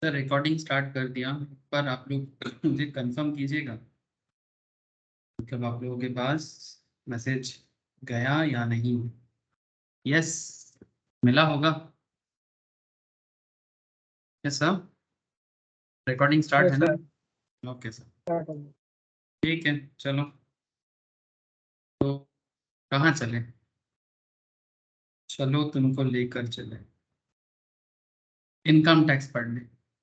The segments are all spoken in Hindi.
सर रिकॉर्डिंग स्टार्ट कर दिया, पर आप लोग मुझे कंफर्म कीजिएगा, मतलब आप लोगों के पास मैसेज गया या नहीं। यस, मिला होगा। यस सर, रिकॉर्डिंग स्टार्ट है यस ना? सर। ओके सर, स्टार्ट हो गया। ठीक है। चलो, तो कहाँ चले? चलो तुमको लेकर चले इनकम टैक्स पढ़ने।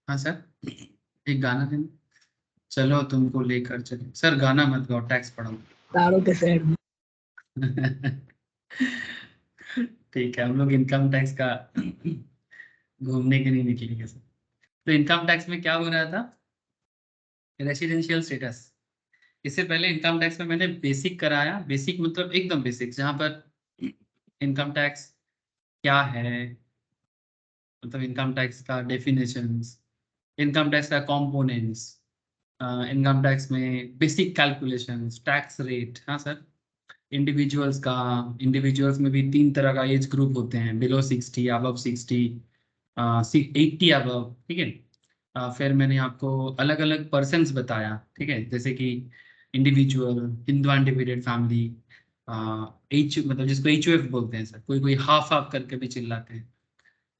हाँ सर, एक गाना देना। चलो तुमको लेकर चले। सर गाना मत गाओ, टैक्स पढ़ो। तारों के शहर में। ठीक है, हम लोग इनकम टैक्स का घूमने के लिए निकलेंगे सर। तो इनकम टैक्स में क्या हो रहा था? Residential status. इससे पहले इनकम टैक्स में मैंने बेसिक कराया। बेसिक मतलब एकदम बेसिक, जहाँ पर इनकम टैक्स क्या है, मतलब इनकम टैक्स का डेफिनेशंस, इनकम टैक्स का कंपोनेंट्स, इनकम टैक्स में बेसिक कैलकुलेशंस, टैक्स रेट। हाँ सर, इंडिविजुअल्स का, इंडिविजुअल्स में भी तीन तरह का एज ग्रुप होते हैं, बिलो 60, अबव 60, 80 अबव। ठीक है। फिर मैंने आपको अलग अलग पर्सन्स बताया, ठीक है, जैसे कि individual, Hindu undivided family, H मतलब जिसको HUF बोलते हैं सर, कोई कोई हाफ हाफ करके भी चिल्लाते हैं।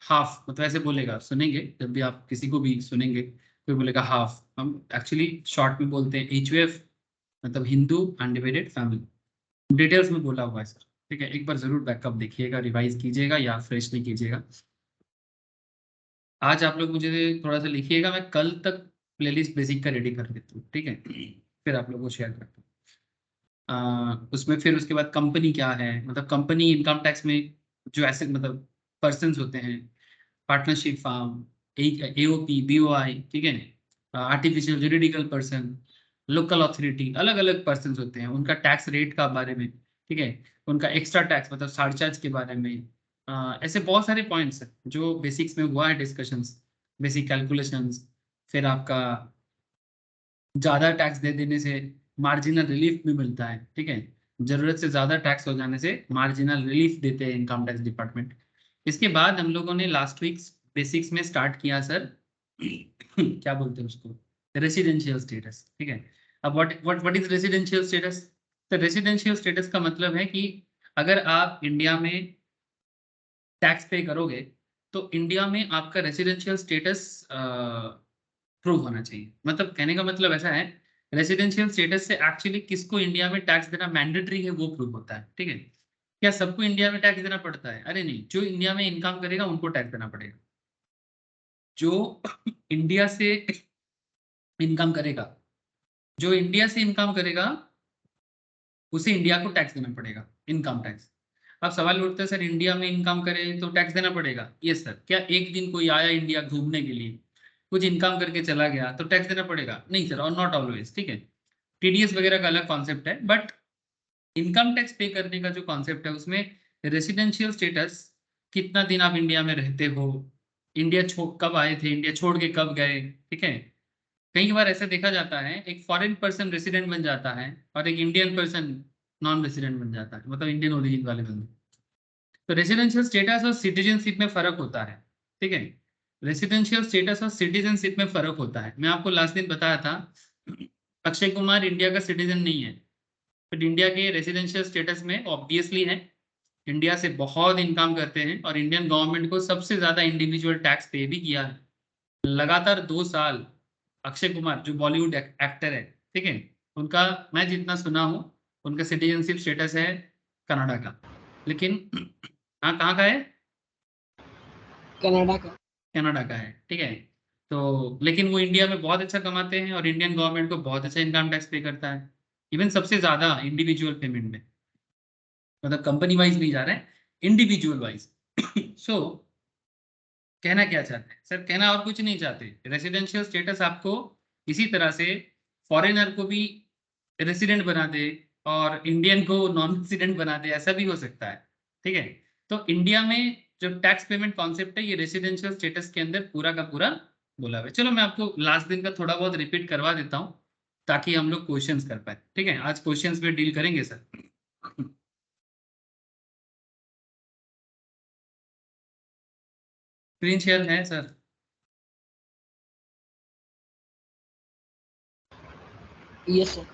हाफ मतलब ऐसे बोलेगा, सुनेंगे जब भी आप किसी को भी सुनेंगे, कोई बोलेगा हाफ, हम एक्चुअली शॉर्ट में बोलते हैं HUF, मतलब हिंदू अनडिवाइडेड फैमिली। डिटेल्स में बोला हुआ है सर, ठीक है। एक बार जरूर बैकअप देखिएगा, रिवाइज कीजिएगा या फ्रेश नहीं कीजिएगा। आज आप लोग मुझे थोड़ा सा लिखिएगा, मैं कल तक प्लेलिस्ट बेसिक का रेडी कर देता हूँ, ठीक है। फिर आप लोग को शेयर करता हूँ। उसमें फिर उसके बाद कंपनी क्या है, मतलब कंपनी इनकम टैक्स में जो ऐसे मतलब पर्सन्स होते हैं, पार्टनरशिप फार्म, AOP, BOI, ठीक है, artificial juridical person, local authority, अलग अलग पर्सन होते हैं, उनका टैक्स रेट का बारे में, ठीक है, उनका एक्स्ट्रा टैक्स मतलब सरचार्ज के बारे में। ऐसे बहुत सारे पॉइंट्स हैं जो बेसिक्स में हुआ है डिस्कशंस, बेसिक कैलकुलेशंस। फिर आपका ज़्यादा टैक्स दे देने से मार्जिनल रिलीफ भी मिलता है, ठीक है, जरूरत से ज़्यादा टैक्स हो जाने से मार्जिनल रिलीफ देते हैं इनकम टैक्स डिपार्टमेंट। इसके बाद हम लोगों ने लास्ट वीक बेसिक्स में स्टार्ट किया सर क्या बोलते हैं उसको, रेसिडेंशियल स्टेटस, ठीक है। अब व्हाट इज रेसिडेंशियल स्टेटस? तो रेसिडेंशियल स्टेटस का मतलब है कि अगर आप इंडिया में टैक्स पे करोगे तो इंडिया में आपका रेसिडेंशियल स्टेटस प्रूव होना चाहिए। मतलब कहने का मतलब ऐसा है, रेसिडेंशियल स्टेटस से एक्चुअली किसको इंडिया में टैक्स देना मैंडेटरी है वो प्रूव होता है, ठीक है। क्या सबको इंडिया में टैक्स देना पड़ता है? अरे नहीं, जो इंडिया में इनकम करेगा उनको टैक्स देना पड़ेगा। जो इंडिया से इनकम करेगा, जो इंडिया से इनकम करेगा उसे इंडिया को टैक्स देना पड़ेगा, इनकम टैक्स। अब सवाल उठता है, सर इंडिया में इनकम करे तो टैक्स देना पड़ेगा? Yes sir. क्या एक दिन कोई आया इंडिया घूमने के लिए, कुछ इनकम करके चला गया तो टैक्स देना पड़ेगा? नहीं सर, और नॉट ऑलवेज, ठीक है। TDS वगैरह का अलग कॉन्सेप्ट है, बट इनकम टैक्स पे करने का जो कॉन्सेप्ट है उसमें रेसिडेंशियल स्टेटस, कितना दिन आप इंडिया में रहते हो, इंडिया छोड़ कब आए थे, इंडिया छोड़ के कब गए, ठीक है। कई बार ऐसा देखा जाता है, एक फॉरेन पर्सन रेसिडेंट बन जाता है और एक इंडियन पर्सन नॉन रेसिडेंट बन जाता है, मतलब इंडियन ओरिजिन वाले बंदे। तो रेसिडेंशियल स्टेटस और सिटीजनशिप में फर्क होता है, ठीक है। रेसिडेंशियल स्टेटस और सिटीजनशिप में फर्क होता है। मैं आपको लास्ट दिन बताया था, अक्षय कुमार इंडिया का सिटीजन नहीं है, बट इंडिया के रेसिडेंशियल स्टेटस में ऑब्वियसली है। इंडिया से बहुत इनकम करते हैं और इंडियन गवर्नमेंट को सबसे ज्यादा इंडिविजुअल टैक्स पे भी किया है लगातार 2 साल। अक्षय कुमार जो बॉलीवुड एक्टर है, ठीक है, उनका मैं जितना सुना हूँ उनका सिटीजनशिप स्टेटस है कनाडा का, लेकिन हाँ कहाँ का है? कनाडा का। कनाडा का है, ठीक है। तो लेकिन वो इंडिया में बहुत अच्छा कमाते हैं और इंडियन गवर्नमेंट को बहुत अच्छा इनकम टैक्स पे करता है, इवन सबसे ज्यादा इंडिविजुअल पेमेंट में, मतलब कंपनी वाइज नहीं जा रहा है, इंडिविजुअल वाइज। सो कहना क्या चाहते हैं सर? कहना और कुछ नहीं चाहते, रेसिडेंशियल स्टेटस आपको इसी तरह से फॉरेनर को भी रेसिडेंट बना दे और इंडियन को नॉन रेसिडेंट बना दे, ऐसा भी हो सकता है, ठीक है। तो इंडिया में जो टैक्स पेमेंट कॉन्सेप्ट है ये रेसिडेंशियल स्टेटस के अंदर पूरा का पूरा बोला हुआ है। चलो मैं आपको लास्ट दिन का थोड़ा बहुत रिपीट करवा देता हूँ ताकि हम लोग क्वेश्चंस कर पाए, ठीक है। आज क्वेश्चंस पे डील करेंगे सर। स्क्रीन शेयर है सर? Yes sir.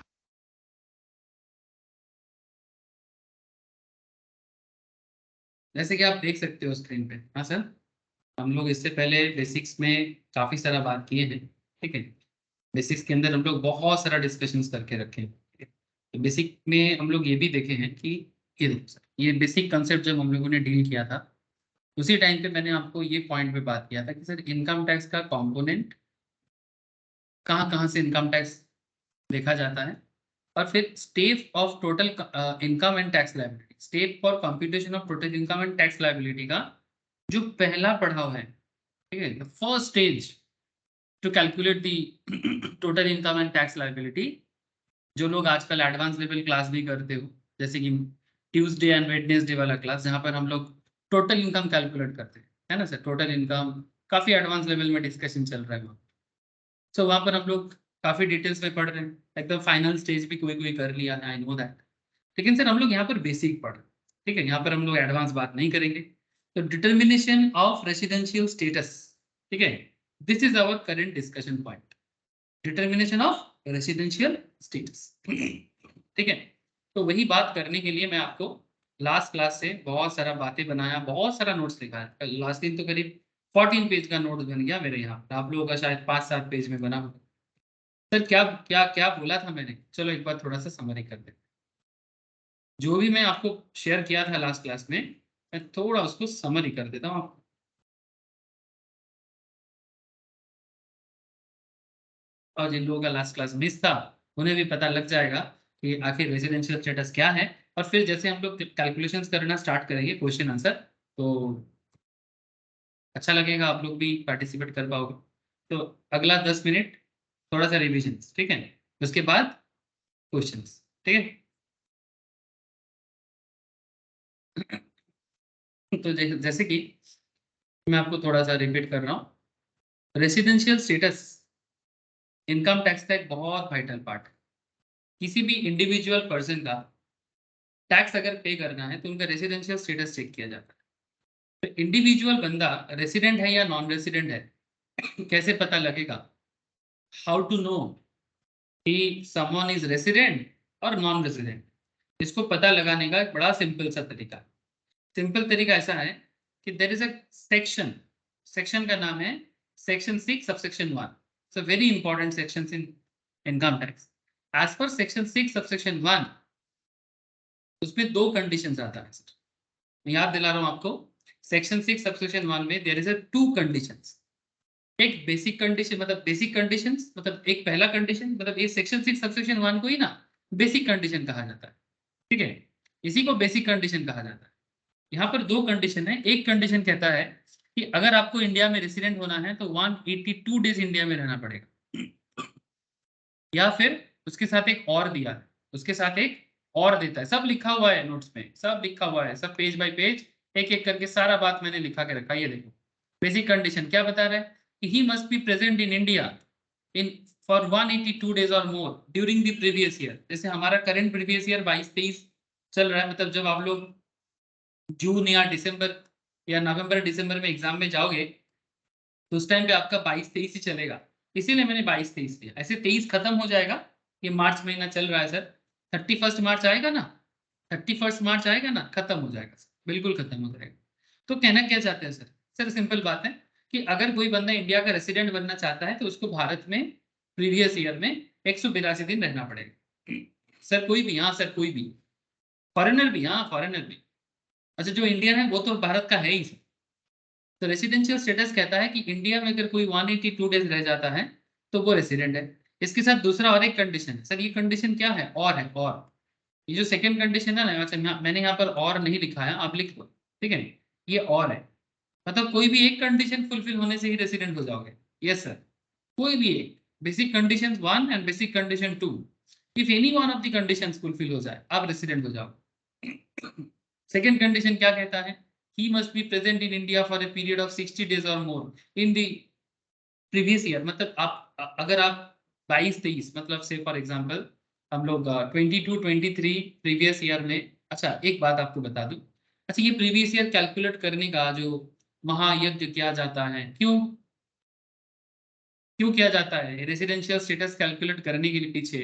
जैसे कि आप देख सकते हो स्क्रीन पे। हाँ सर, हम लोग इससे पहले बेसिक्स में काफी सारा बात किए हैं, ठीक है। बेसिक्स के अंदर हम लोग बहुत सारा डिस्कशंस करके रखे हैं, ठीक है? तो बेसिक में हम लोग ये भी देखे हैं कि ये देखो सर, ये बेसिक कंसेप्ट जब हम लोगों ने डील किया था, उसी टाइम पे मैंने आपको ये पॉइंट पे बात किया था कि सर इनकम टैक्स का कंपोनेंट कहाँ कहाँ से इनकम टैक्स देखा जाता है, और फिर step of total income and tax liability, step for computation of total income and tax liability का जो पहला पड़ाव है, ठीक है, the first stage to calculate the total income and tax liability, जो लोग आजकल एडवांस लेवल क्लास भी करते हो, जैसे कि ट्यूसडे एंड वेडनेसडे वाला क्लास, जहां पर हम लोग टोटल इनकम कैलकुलेट करते हैं, है ना सर। टोटल इनकम काफी एडवांस लेवल में डिस्कशन चल रहा है वहाँ। सो वहां पर हम लोग काफी डिटेल्स में पढ़ रहे हैं, एकदम फाइनल स्टेज भी कोई कोई कर लिया है, आई नो दैट। लेकिन सर हम लोग यहाँ पर बेसिक पढ़ रहे हैं, ठीक है, यहाँ पर हम लोग एडवांस बात नहीं करेंगे। तो डिटर्मिनेशन ऑफ रेसिडेंशियल स्टेटस, ठीक है, this is our current discussion point, determination of residential status, ठीक है। तो वही बात करने के लिए मैं आपको लास्ट क्लास से बहुत सारा बातें बनाया, बहुत सारा नोट्स लिखा है। लास्ट दिन तो करीब 14 पेज का नोट्स बन गया मेरे यहाँ, आप लोगों का शायद 5-7 पेज में बना होगा। सर क्या क्या क्या बोला था मैंने, चलो एक बार थोड़ा सा समरी कर दे। जो भी मैं आपको शेयर किया था लास्ट क्लास में, मैं थोड़ा उसको समरी कर देता हूँ आपको। और जिन लोगों का लास्ट क्लास मिस था, उन्हें भी पता लग जाएगा कि आखिर रेजिडेंशियल स्टेटस क्या है। और फिर जैसे हम लोग कैलकुलेशंस करना स्टार्ट करेंगे क्वेश्चन आंसर, तो अच्छा लगेगा, आप लोग भी पार्टिसिपेट कर पाओगे। तो अगला 10 मिनट थोड़ा सा रिविजन, ठीक है, उसके बाद क्वेश्चंस, ठीक है। तो जैसे कि मैं आपको थोड़ा सा रिपीट कर रहा हूँ, रेसिडेंशियल स्टेटस इनकम टैक्स का एक बहुत वाइटल पार्ट है। किसी भी इंडिविजुअल पर्सन का टैक्स अगर पे करना है तो उनका रेसिडेंशियल स्टेटस चेक किया जाता है। तो इंडिविजुअल बंदा रेसिडेंट है या नॉन रेसिडेंट है कैसे पता लगेगा, हाउ टू नो कि समवन इज रेसिडेंट और नॉन रेसिडेंट, इसको पता लगाने का एक बड़ा सिंपल सा तरीका, सिंपल तरीका ऐसा है कि there is a section, section का नाम है section 6 subsection 1, so very important section in income tax. As per section 6 subsection 1, उसमें दो कंडीशंस आता है, मैं याद दिला रहा हूं आपको। सेक्शन 6 सबसेक्शन 1 में there is a two conditions, एक बेसिक कंडीशन, मतलब बेसिक कंडीशंस, मतलब एक पहला कंडीशन, मतलब ये सेक्शन 6 सबसेक्शन 1 को ही ना बेसिक कंडीशन कहा जाता है, ठीक है, इसी को बेसिक कंडीशन कहा जाता है। यहाँ पर दो कंडीशन है, एक कंडीशन कहता है कि अगर आपको इंडिया में रेसिडेंट होना है तो 182 डेज इंडिया में रहना पड़ेगा, या फिर उसके साथ एक और दिया है, उसके साथ एक और देता है, सब लिखा हुआ है नोट्स में, सब लिखा हुआ है, सब पेज बाय पेज एक एक करके सारा बात मैंने लिखा के रखा है। ये देखो बेसिक कंडीशन क्या बता रहा है कि he must be present in India in for 182 days और more during the previous year. जैसे हमारा करंट प्रीवियस ईयर 22-23 चल रहा है, मतलब जब आप लोग जून या दिसंबर या नवंबर दिसंबर में एग्जाम में जाओगे तो उस टाइम पे आपका 22-23 ही चलेगा, इसीलिए मैंने 22-23 लिया। ऐसे 23 खत्म हो जाएगा, ये मार्च महीना चल रहा है सर, 31 मार्च आएगा ना, 31 मार्च आएगा ना, खत्म हो जाएगा सर, बिल्कुल खत्म हो जाएगा। तो कहना क्या चाहते हैं सर, सर सिंपल बात है कि अगर कोई बंदा इंडिया का रेसिडेंट बनना चाहता है तो उसको भारत में प्रीवियस ईयर में 182 दिन रहना पड़ेगा। सर कोई भी, हाँ सर कोई भी, फॉरेनर भी, हाँ फॉरेनर भी, अच्छा जो इंडियन है वो तो भारत का है ही सर। तो रेसिडेंशियल स्टेटस कहता है कि इंडिया में अगर कोई 182 डेज रह जाता है तो वो रेसिडेंट है। इसके साथ दूसरा और एक कंडीशन है सर, ये कंडीशन क्या है, और है, और ये जो सेकंड कंडीशन है ना, अच्छा मैंने यहाँ पर और नहीं लिखा है, आप लिख दो, ठीक है, ये और है, मतलब कोई भी एक कंडीशन फुलफिल होने से ही रेसिडेंट हो जाओगे। यस सर, कोई भी एक, basic condition 1 and basic condition 2, if any one of the conditions fulfil हो जाए आप रेसिडेंट हो जाओ। सेकंड कंडीशन क्या कहता है, he must be present in India for a period of 60 days or more in the previous year, मतलब आप अगर आप 22-23, मतलब से फॉर एग्जांपल हम लोग 22-23 प्रीवियस ईयर में, अच्छा एक बात आपको बता दूं, अच्छा ये प्रीवियस ईयर कैलकुलेट करने का जो महायज्ञ किया जाता है, क्यों क्यों किया जाता है रेसिडेंशियल स्टेटस कैलकुलेट करने के लिए पीछे,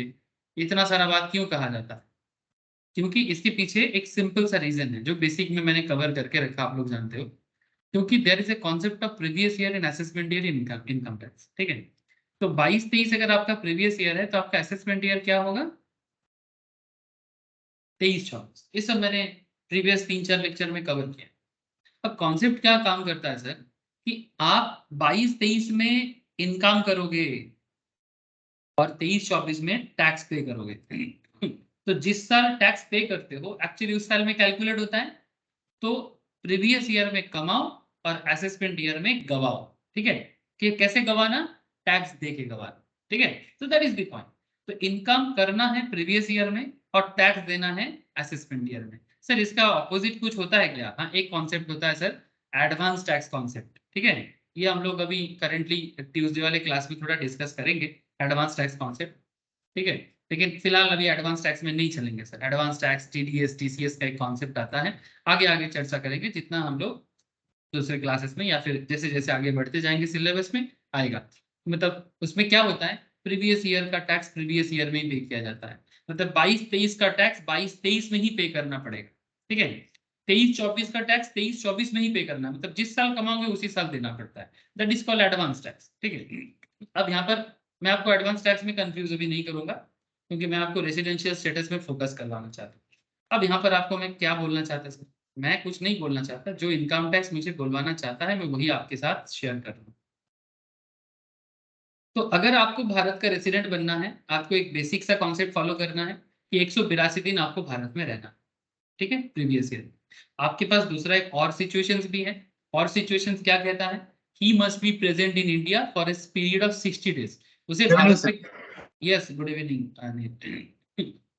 इतना सारा बात क्यों कहा जाता है? क्योंकि इसके पीछे एक सिंपल सा रीजन है जो बेसिक में मैंने कवर करके रखा, आप लोग जानते हो। क्योंकि there is a concept of previous year in assessment year income tax, ठीक है। तो 22-23 अगर आपका प्रीवियस ईयर है तो आपका असेसमेंट ईयर क्या होगा? 23-24। इस सब मैंने प्रीवियस 3-4 लेक्चर में कवर किया। अब कॉन्सेप्ट क्या काम करता है सर, कि आप 22-23 में इनकम करोगे और 23-24 में टैक्स पे करोगे। तो जिस साल टैक्स पे करते हो एक्चुअली उस साल में कैलकुलेट होता है। तो प्रीवियस ईयर में कमाओ और असेसमेंट ईयर में गवाओ, ठीक है। कि कैसे गवाना? टैक्स दे के गवाना, ठीक है। तो दैट इज द पॉइंट। तो इनकम करना है प्रीवियस ईयर में और टैक्स देना है असेसमेंट ईयर में। सर इसका ऑपोजिट कुछ होता है क्या? हाँ, एक कॉन्सेप्ट होता है सर, एडवांस टैक्स कॉन्सेप्ट, ठीक है। ये हम लोग अभी करेंटली ट्यूसडे वाले क्लास में थोड़ा डिस्कस करेंगे, एडवांस टैक्स कॉन्सेप्ट, ठीक है। लेकिन फिलहाल अभी एडवांस टैक्स में नहीं चलेंगे sir. Advance tax, TDS, TCS का एक कॉन्सेप्ट आता है, आगे आगे चर्चा करेंगे जितना हम लोग दूसरे क्लासेस में या फिर जैसे जैसे आगे बढ़ते जाएंगे सिलेबस में आएगा। मतलब उसमें क्या होता है, प्रीवियस ईयर का टैक्स प्रीवियस ईयर में ही पे किया जाता है। मतलब 22-23 का टैक्स 22-23 में ही पे करना पड़ेगा, ठीक है। 23-24 का टैक्स 23-24 में ही पे करना, मतलब जिस साल कमाओगे उसी साल देना पड़ता है। That is called advance tax, ठीक है। अब यहाँ पर मैं आपको एडवांस टैक्स में कंफ्यूज अभी नहीं करूंगा, क्योंकि मैं आपको रेसिडेंशियल स्टेटस में फोकस करवाना चाहता हूँ। अब यहाँ पर आपको मैं क्या बोलना चाहता हूँ, मैं कुछ नहीं बोलना चाहता, जो इनकम टैक्स मुझे बोलवाना चाहता है मैं वही आपके साथ शेयर कर रहा हूँ। तो अगर आपको भारत का रेसिडेंट बनना है, आपको एक बेसिक सा कॉन्सेप्ट फॉलो करना है कि 182 दिन आपको भारत में रहना, ठीक है, प्रीवियस ईयर। आपके पास दूसरा एक और सिचुएशंस भी है। और सिचुएशंस क्या कहता है? ही must be present in India for a period of 60 days. उसे भारत पे, यस गुड इवनिंग।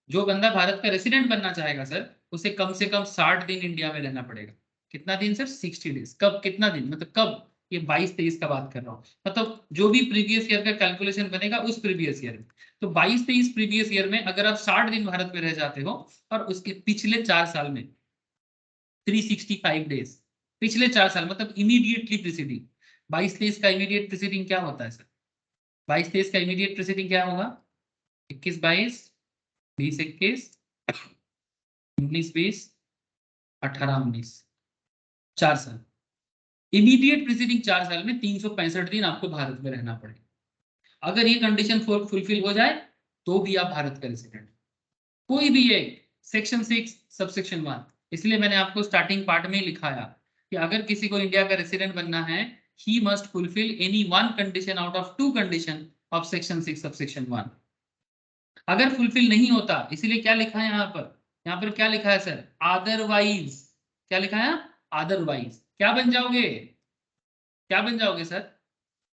जो बंदा भारत का रेसिडेंट बनना चाहेगा सर, उसे कम से कम 60 दिन इंडिया में रहना पड़ेगा। कितना दिन सर? 60 डेज। कब? कितना दिन मतलब कब? ये 22-23 का बात कर रहा हूँ, मतलब जो भी प्रीवियस ईयर का कैलकुलेशन बनेगा उस प्रीवियस ईयर में। तो 22-23 प्रीवियस ईयर में अगर आप 60 दिन भारत में रह जाते हो और उसके पिछले 4 साल में 365 डेज, पिछले 4 साल मतलब इमीडिएटली प्रीसीडिंग। 22-23 का इमीडिएट प्रीसीडिंग क्या होता है सर? 22-23 का इमीडिएट प्रीसीडिंग क्या होगा? 21-22, 20-21, 19-20, 18-19, 4 साल। इमीडिएट प्रीसीडिंग 4 साल में 365 दिन आपको भारत में रहना पड़ेगा। अगर ये कंडीशन फुलफिल हो जाए तो भी आप भारत का रेसिडेंट, कोई भी एक सेक्शन 6 सबसेक्शन 1। इसलिए मैंने आपको स्टार्टिंग पार्ट में लिखाया कि अगर किसी को इंडिया का रेसिडेंट बनना है, he must fulfil any one condition out of 2 condition of section 6 subsection 1। अगर फुलफिल नहीं होता, इसीलिए क्या लिखा है यहाँ पर क्या लिखा है सर? अदरवाइज। क्या लिखा है? अदरवाइज। क्या बन जाओगे? क्या बन जाओगे सर?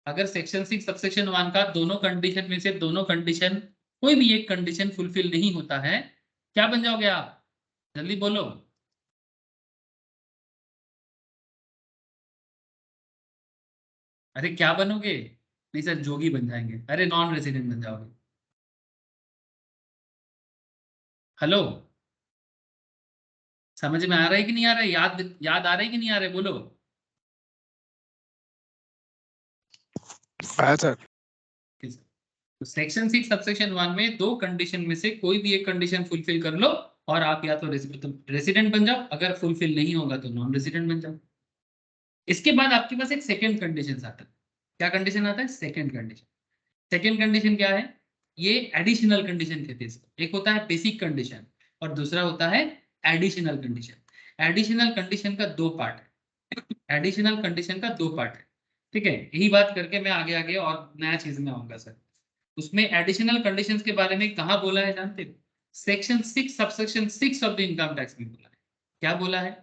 अगर सेक्शन 6 सबसेक्शन 1 का दोनों कंडीशन में से दोनों कंडीशन, कोई भी एक कंडीशन फुलफिल नहीं होता है, क्या बन जाओगे आप? जल्दी बोलो। अरे क्या बनोगे? नहीं सर, जोगी बन जाएंगे। अरे नॉन रेसिडेंट बन जाओगे। हेलो, समझ में आ रहा है कि नहीं आ रहा है? याद याद आ रहा है कि नहीं आ रहा है? बोलो। आया सर। तो सेक्शन 6 सबसेक्शन 1 में दो कंडीशन में से कोई भी एक कंडीशन फुलफिल कर लो और आप या तो रेसिडेंट बन जाओ, अगर फुलफिल नहीं होगा तो नॉन रेसिडेंट बन जाओ। इसके बाद आपके पास एक सेकंड कंडीशन आता है। क्या कंडीशन आता है? Second condition. सेकंड कंडीशन क्या है? ये एडिशनल कंडीशन कहते हैं इसको। एक होता है बेसिक कंडीशन और दूसरा होता है एडिशनल कंडीशन। एडिशनल कंडीशन का दो पार्ट है। एडिशनल कंडीशन का दो पार्ट है, ठीक है। यही बात करके मैं आगे आगे और नया चीज में आऊंगा सर। उसमें एडिशनल कंडीशंस के बारे में कहाँ बोला है जानते हो? Section 6 subsection 6 of the income tax में बोला है। क्या बोला है?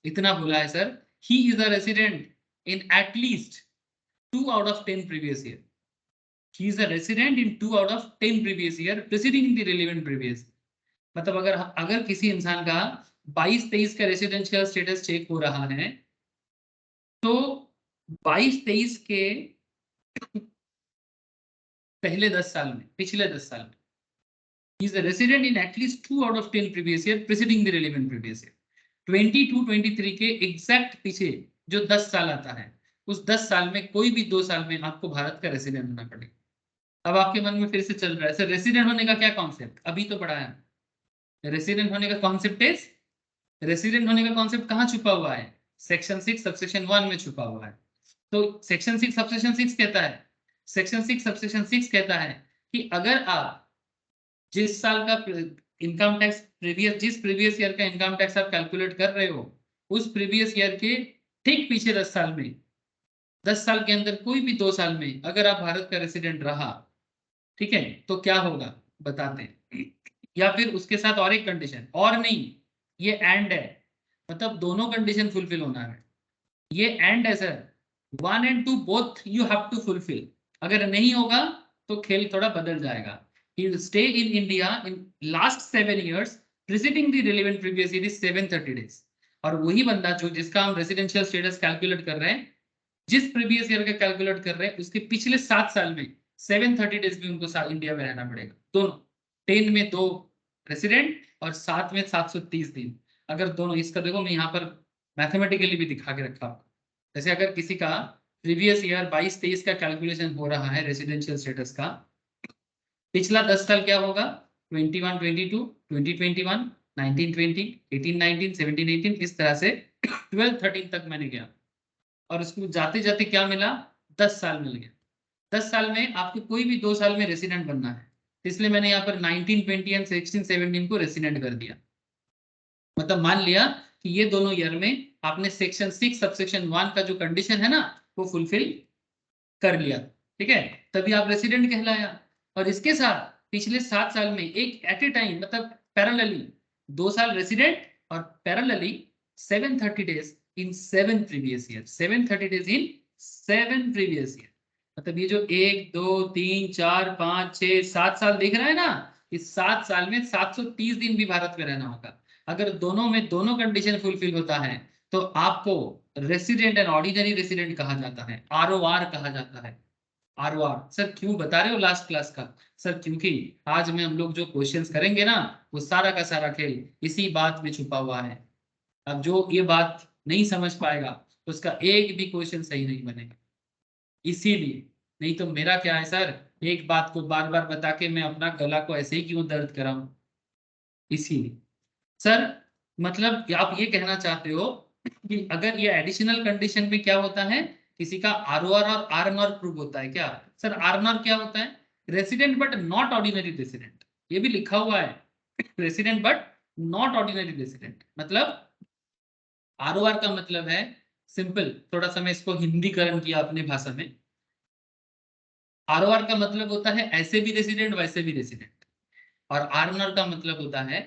इतना बोला है sir, he is a resident in at least 2 out of 10 previous year. He is a resident in 2 out of 10 previous year preceding the relevant previous। मतलब अगर अगर किसी इंसान का 22-23 का रेसिडेंशियल स्टेटस चेक हो रहा है तो 22-23 के पहले 10 साल में, पिछले 10 साल में, he is a resident in at least 2 out of 10 previous year preceding the relevant previous year। 22-23 के एग्जैक्ट पीछे जो 10 साल आता है, उस 10 साल में कोई भी 2 साल में आपको भारत का रेसिडेंट होना पड़ेगा। अब आपके मन में फिर से चल रहा है सर रेसिडेंट होने का क्या कॉन्सेप्ट, अभी तो पढ़ा है। रेसिडेंट होने का कॉन्सेप्ट इज, रेसिडेंट होने का कॉन्सेप्ट कहाँ छुपा हुआ है, सेक्शन 6 सबसेक्शन 1 में छुपा हुआ है। तो सेक्शन 6 सबसेक्शन 6 कहता है, सेक्शन 6 सबसेक्शन 6 कहता है कि अगर आप जिस साल का इनकम टैक्स प्रीवियस, जिस प्रीवियस ईयर का इनकम टैक्स आप कैलकुलेट कर रहे हो, उस प्रीवियस ईयर के ठीक पीछे 10 साल में, 10 साल के अंदर कोई भी 2 साल में अगर आप भारत का रेसिडेंट रहा, ठीक है, तो क्या होगा बताते हैं। या फिर उसके साथ और एक कंडीशन, और नहीं, ये एंड है, मतलब दोनों कंडीशन फुलफिल होना है, ये एंड है sir, 1 and 2 both you have to fulfil. अगर नहीं होगा तो खेल थोड़ा बदल जाएगा। He will stay in India in last 7 years preceding the relevant previous year is 730 days। और वही बंदा जो जिसका हम रेसिडेंशियल स्टेटस कैलकुलेट कर रहे हैं, जिस प्रीवियस ईयर का कैलकुलेट कर रहे हैं, उसके पिछले 7 साल में 730 डेज भी उनको इंडिया में रहना पड़ेगा, दोनों, 10 में 2 रेसिडेंट और 7 में 730 दिन। अगर दोनों, इसका देखो मैं यहाँ पर मैथमेटिकली भी दिखा के रखा, जैसे अगर किसी का प्रीवियस ईयर 22-23 का कैलकुलेशन हो रहा है रेसिडेंशियल स्टेटस का, पिछला 10 साल क्या होगा, 21 22 20 21 19 20 18 19 17 18, इस तरह से 12 13 तक मैंने गया, और उसको जाते जाते क्या मिला, 10 साल मिल गया। 10 साल में आपको कोई भी 2 साल में रेसिडेंट बनना है, इसलिए मैंने यहाँ पर 19 20 एंड 16 17 को रेसिडेंट कर दिया। मतलब मान लिया कि ये दोनों ईयर में आपने सेक्शन 6 सबसेक्शन 1 का जो कंडीशन है ना, वो फुलफिल कर लिया, ठीक है, तभी आप रेसिडेंट कहलाया। और इसके साथ पिछले 7 साल में एक एट ए टाइम, मतलब पैरेलली 2 साल रेसिडेंट और parallelly 730 days in 7 previous year, 730 days in 7 previous year. मतलब ये जो 1 2 3 4 5 6 7 साल दिख रहा है ना, इस 7 साल में 730 दिन भी भारत में रहना होगा। अगर दोनों में दोनों कंडीशन फुलफिल होता है तो आपको रेसिडेंट एंड ऑर्डिनरी रेसिडेंट कहा जाता है, आरओआर कहा जाता है। आरओआर सर क्यों बता रहे हो लास्ट क्लास का, सर क्योंकि आज में हम लोग जो क्वेश्चंस करेंगे ना, वो सारा का सारा खेल इसी बात में छुपा हुआ है। अब जो ये बात नहीं समझ पाएगा उसका एक भी क्वेश्चन सही नहीं बनेगा, इसीलिए। नहीं तो मेरा क्या है सर, एक बात को बार बार बता के मैं अपना गला को ऐसे ही क्यों दर्द कराऊं, इसीलिए। सर मतलब आप ये कहना चाहते हो कि अगर ये एडिशनल कंडीशन में क्या होता है, किसी का आरओआर और आरएनआर प्रूव होता है क्या, सर आरएनआर क्या होता है, resident but not ordinary resident, ये भी लिखा हुआ है, resident but not ordinary resident. मतलब आरओआर का मतलब है सिंपल, थोड़ा सा मैं इसको हिंदीकरण किया अपनी भाषा में, आरओआर का मतलब होता है ऐसे भी रेसिडेंट वैसे भी रेसिडेंट, और आरएनआर का मतलब होता है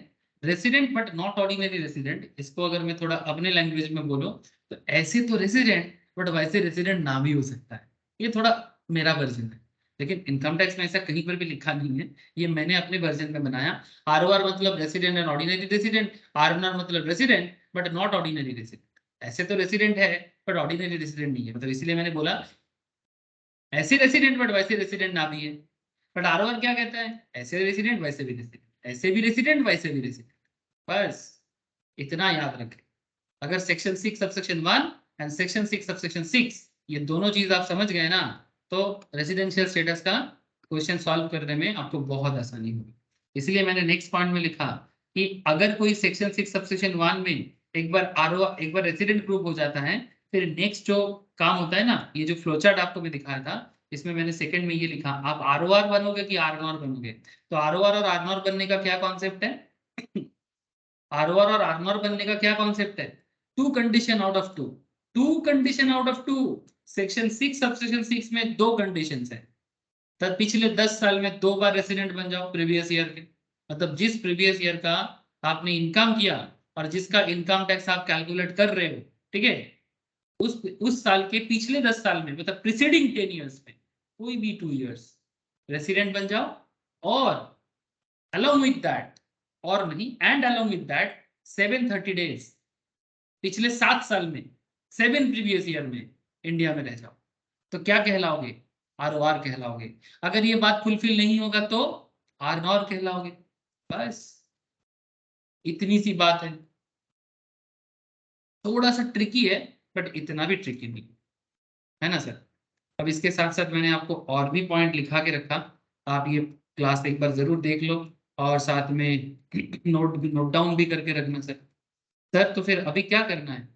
resident but not ordinary resident. इसको अगर मैं थोड़ा अपने लैंग्वेज में बोलूं तो ऐसे तो रेसिडेंट बट वैसे रेसिडेंट ना भी हो सकता है, ये थोड़ा मेरा वर्जन है, लेकिन इनकम टैक्स में ऐसा कहीं पर भी लिखा नहीं है, ये मैंने अपने वर्जन में बनाया। आरओआर मतलब resident and ordinary resident, RNR मतलब resident but not ordinary resident. ऐसे तो रेसिडेंट है बट ऑर्डिनरी रेसिडेंट नहीं है, मतलब इसलिए मैंने बोला ऐसे रेसिडेंट बट वैसे रेसिडेंट ना भी है। बट आरओआर क्या कहता है, ऐसे रेसिडेंट वैसे भी रेसिडेंट, ऐसे भी रेसिडेंट वैसे भी रेसिडेंट, बस इतना याद रखें। अगर section 6 subsection 1 and section 6 subsection 6 ये दोनों चीज आप समझ गए ना, तो रेसिडेंशियल स्टेटस का क्वेश्चन सॉल्व करने में आपको बहुत आसानी होगी। इसलिए मैंने नेक्स्ट पॉइंट में लिखा कि अगर कोई सेक्शन 6 सबसेक्शन 1 में एक बार रेसिडेंट प्रूव हो जाता है, फिर नेक्स्ट जो काम होता है ना, ये जो फ्लो चार्ट आपको मैं दिखाया था, इसमें मैंने सेकंड में ये लिखा, आप आरओआर बनोगे कि आरएनआर बनोगे। तो आरओआर और आरएनआर बनने का क्या कॉन्सेप्ट है, आरओआर और आरएनआर बनने का क्या कॉन्सेप्ट है, two condition out of two, two condition out of two. Section 6 subsection 6 में 2 कंडीशंस है, तब पिछले 10 साल में 2 बार रेसिडेंट बन जाओ प्रीवियस ईयर के, मतलब जिस प्रीवियस ईयर का आपने इनकम किया और जिसका इनकम टैक्स आप कैलकुलेट कर रहे हो, ठीक है, उस साल के पिछले 10 साल में, मतलब प्रीसीडिंग 10 इयर्स में कोई भी 2 इयर्स रेसिडेंट बन जाओ, और along with that, और नहीं and along with that 730 days पिछले 7 साल में 7 प्रीवियस ईयर में इंडिया में रह जाओ, तो क्या कहलाओगे, आरओआर कहलाओगे। अगर ये बात फुलफिल नहीं होगा तो आरनॉर कहलाओगे, बस इतनी सी बात है। थोड़ा सा ट्रिकी है बट इतना भी ट्रिकी नहीं है ना सर। अब इसके साथ साथ मैंने आपको और भी पॉइंट लिखा के रखा, आप ये क्लास एक बार जरूर देख लो और साथ में नोट डाउन भी करके रखना सर। सर तो फिर अभी क्या करना है?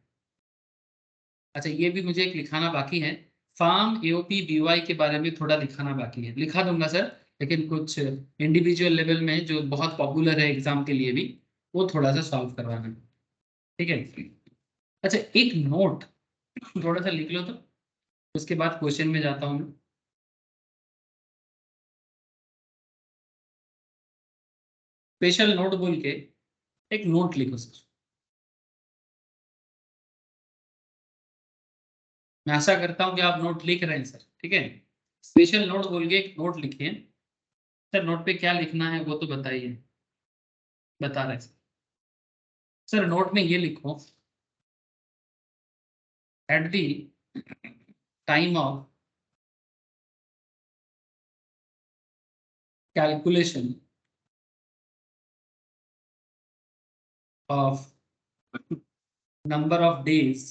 अच्छा, ये भी मुझे एक लिखाना बाकी है, फार्म एओपी बीवाई के बारे में थोड़ा लिखाना बाकी है, लिखा दूंगा सर, लेकिन कुछ इंडिविजुअल लेवल में जो बहुत पॉपुलर है एग्जाम के लिए भी, वो थोड़ा सा सॉल्व करवाना है, ठीक है। अच्छा, एक नोट थोड़ा सा लिख लो तो, उसके बाद क्वेश्चन में जाता हूँ मैं। स्पेशल नोट बोल के एक नोट लिखो सर। मैं आशा करता हूँ कि आप नोट लिख रहे हैं सर, ठीक है। स्पेशल नोट बोल के एक नोट लिखिए सर। नोट पे क्या लिखना है वो तो बताइए, बता रहे हैं सर। सर नोट में ये लिखो, at the time of calculation of number of days,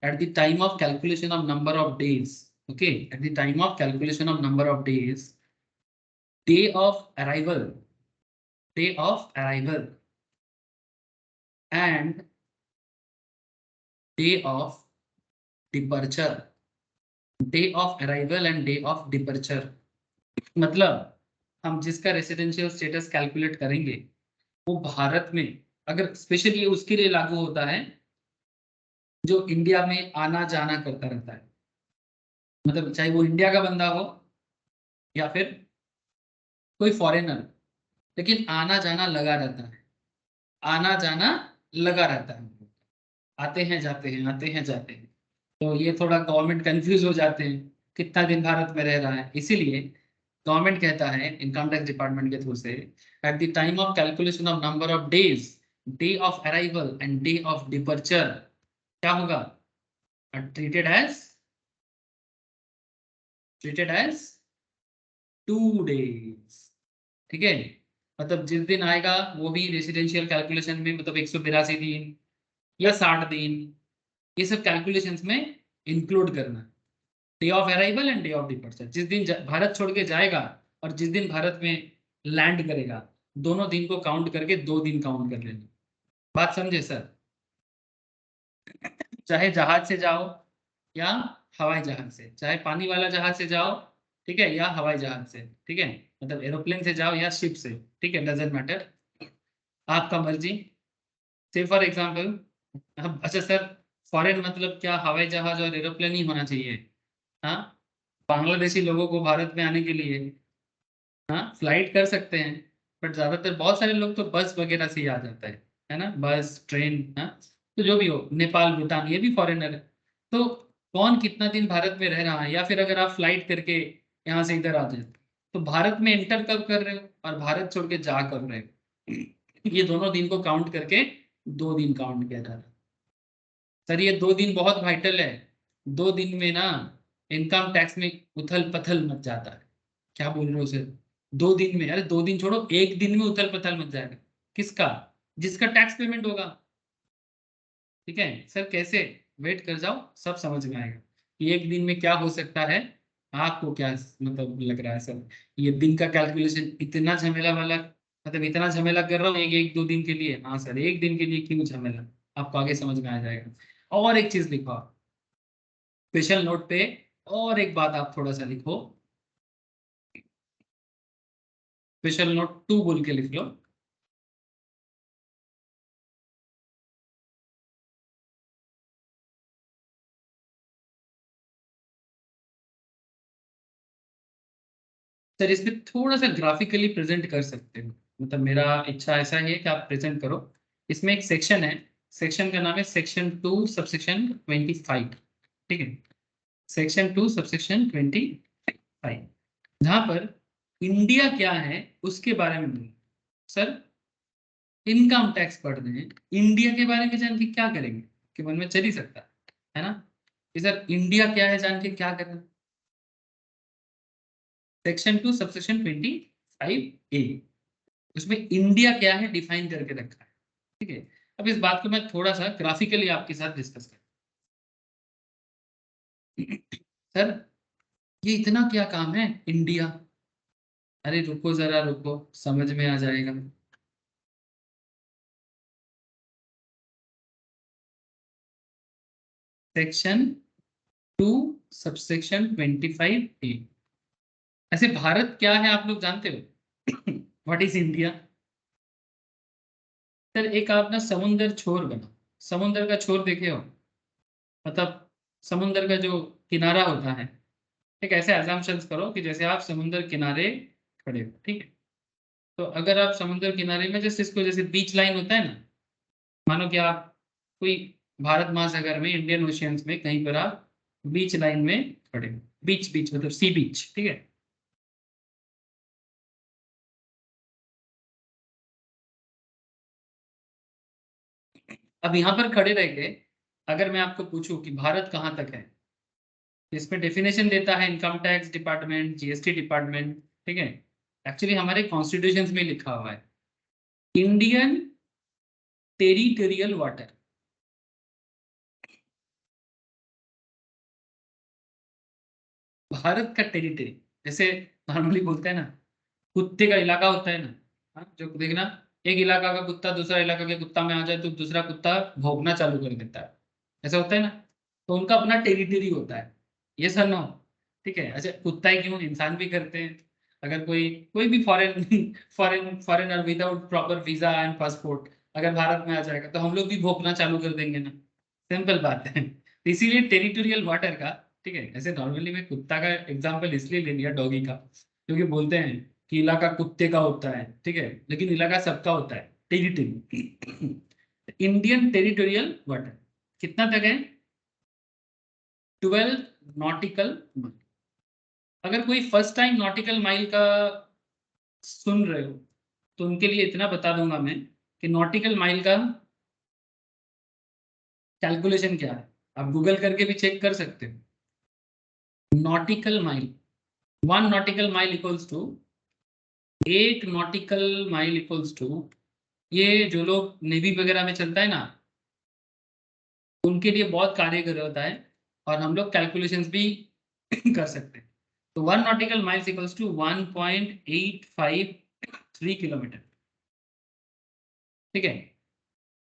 at the time of calculation of number of days, okay, at the time of calculation of number of days, day of arrival, day of arrival and day of departure, day of arrival and day of departure, मतलब हम जिसका रेसिडेंशियल स्टेटस कैलकुलेट करेंगे वो भारत में, अगर स्पेशली ये उसके लिए लागू होता है जो इंडिया में आना जाना करता रहता है, मतलब चाहे वो इंडिया का बंदा हो या फिर कोई फॉरेनर, लेकिन आना जाना लगा रहता है, आना जाना लगा रहता है, आते हैं जाते हैं, आते हैं जाते हैं। तो ये थोड़ा गवर्नमेंट कंफ्यूज हो जाते हैं कितना दिन भारत में रह रहा है, इसीलिए गवर्नमेंट कहता है इनकम टैक्स डिपार्टमेंट के थ्रू से, at the time of calculation of number of days, day of arrival and day of departure, क्या होगा? Treated as, treated as 2 days, ठीक है। मतलब जिस दिन आएगा वो भी रेसिडेंशियल कैलकुलेशन में, मतलब 182 दिन या 60 दिन, ये सब कैलकुलेशंस में इंक्लूड करना। Day of arrival and day of departure, जिस दिन भारत छोड़ के जाएगा और जिस दिन भारत में लैंड करेगा, दोनों दिन को काउंट करके 2 दिन काउंट कर लेना। बात समझे सर? चाहे जहाज से जाओ या हवाई जहाज से, चाहे पानी वाला जहाज से जाओ, ठीक है, या हवाई जहाज से, ठीक है, मतलब एरोप्लेन से जाओ या शिप से, ठीक है, डजेंट मैटर, आपका मर्जी। से फॉर एग्जाम्पल, अच्छा सर, फॉरेन मतलब क्या हवाई जहाज और एरोप्लेन ही होना चाहिए? हाँ, बांग्लादेशी लोगों को भारत में आने के लिए हाँ फ्लाइट कर सकते हैं, बट ज्यादातर बहुत सारे लोग तो बस वगैरह से ही आ जाता है ना, बस ट्रेन, हाँ। तो जो भी हो, नेपाल भूटान ये भी फॉरेनर है, तो कौन कितना दिन भारत में रह रहा है, या फिर अगर आप फ्लाइट करके यहाँ से इधर आ जाए, तो भारत में एंटर कब कर रहे हो और भारत छोड़ के जा कर रहे हो, ये दोनों दिन को काउंट करके 2 दिन काउंट किया जा रहा है। सर ये 2 दिन बहुत वाइटल है, 2 दिन में ना इनकम टैक्स में उथल पथल मच जाता है। क्या बोल रहे हो सर? 2 दिन में? अरे 2 दिन छोड़ो, एक दिन में उथल पथल मच जाएगा। किसका? जिसका टैक्स पेमेंट होगा, ठीक है सर। कैसे? वेट कर जाओ, सब समझ में आएगा कि एक दिन में क्या हो सकता है। आपको क्या मतलब लग रहा है सर, ये दिन का कैलकुलेशन इतना झमेला वाला, मतलब इतना झमेला कर रहा हूँ एक एक 2 दिन के लिए? हाँ सर, एक दिन के लिए क्यों झमेला, आपको आगे समझ में आ जाएगा। और एक चीज लिखो स्पेशल नोट पे, और एक बात आप थोड़ा सा लिखो, स्पेशल नोट 2 बोल के लिख लो। सर इसमें थोड़ा सा ग्राफिकली प्रेजेंट कर सकते हो, मतलब मेरा इच्छा ऐसा ही है कि आप प्रेजेंट करो। इसमें एक सेक्शन है, सेक्शन का नाम है सेक्शन 2 सबसेक्शन 25, ठीक है, सेक्शन 2 सबसेक्शन 25, जहां पर इंडिया क्या है उसके बारे में बोलो। सर इनकम टैक्स पढ़ रहे हैं, इंडिया के बारे में जान के क्या करेंगे, कि मन में चल ही सकता है ना कि सर इंडिया क्या है जान के क्या करें। सेक्शन 2 सबसेक्शन 25 ए, उसमें इंडिया क्या है डिफाइन करके रखा है, ठीक है। अब इस बात को मैं थोड़ा सा ग्राफिकली आपके साथ डिस्कस करूं। सर ये इतना क्या काम है इंडिया, अरे रुको जरा रुको, समझ में आ जाएगा। Section 2 subsection 25A। ऐसे भारत क्या है आप लोग जानते हो? What is India? सर एक आप ना समुंदर छोर बना, समुंदर का छोर देखे हो, मतलब समुंदर का जो किनारा होता है। एक ऐसे assumptions करो कि जैसे आप समुंदर किनारे खड़े हो, ठीक है। तो अगर आप समुंदर किनारे में जैसे इसको जैसे बीच लाइन होता है ना, मानो कि आप कोई भारत महासागर में, इंडियन ओशियंस में कहीं पर आप बीच लाइन में खड़े हो, बीच बीच मतलब सी बीच, ठीक है। अब यहाँ पर खड़े रह के अगर मैं आपको पूछूं कि भारत कहाँ तक है, तो इसमें डेफिनेशन देता है income tax department, GST department, ठीक है। एक्चुअली हमारे कॉन्स्टिट्यूशन में लिखा हुआ है इंडियन टेरिटोरियल वाटर। भारत का टेरिटरी, जैसे नॉर्मली बोलते हैं ना, कुत्ते का इलाका होता है ना, हाँ, जो देखना, एक इलाका का कुत्ता दूसरा इलाका के कुत्ता में आ जाए तो दूसरा कुत्ता भौंकना चालू कर देता है, ऐसा होता है ना। तो उनका अपना टेरिटरी होता है, ये सर नो, ठीक है। अच्छा कुत्ता ही क्यों, इंसान भी करते हैं। अगर कोई कोई भी foreign foreigner without proper visa and passport अगर भारत में आ जाएगा तो हम लोग भी भौंकना चालू कर देंगे ना, सिंपल बात है। तो इसीलिए टेरिटोरियल वाटर का, ठीक है। ऐसे नॉर्मली मैं कुत्ता का एग्जांपल इसलिए ले लिया, डॉगी का, क्योंकि बोलते हैं कि इलाका कुत्ते का होता है, ठीक है, लेकिन इलाका सबका होता है, टेरिटरी। इंडियन टेरिटोरियल वाटर कितना तक है? 12 नॉटिकल माइल। अगर कोई फर्स्ट टाइम नॉटिकल माइल का सुन रहे हो तो उनके लिए इतना बता दूंगा मैं कि नॉटिकल माइल का कैलकुलेशन क्या है, आप गूगल करके भी चेक कर सकते हो। Nautical mile, 1 nautical mile equals to, 8 nautical mile equals to, ये जो लोग नेवी वगैरह में चलता है ना, उनके लिए बहुत कार्यगर होता है, और हम लोग कैलकुलेशंस भी कर सकते हैं। तो 1 nautical miles equals to 1.853 kilometre, ठीक है।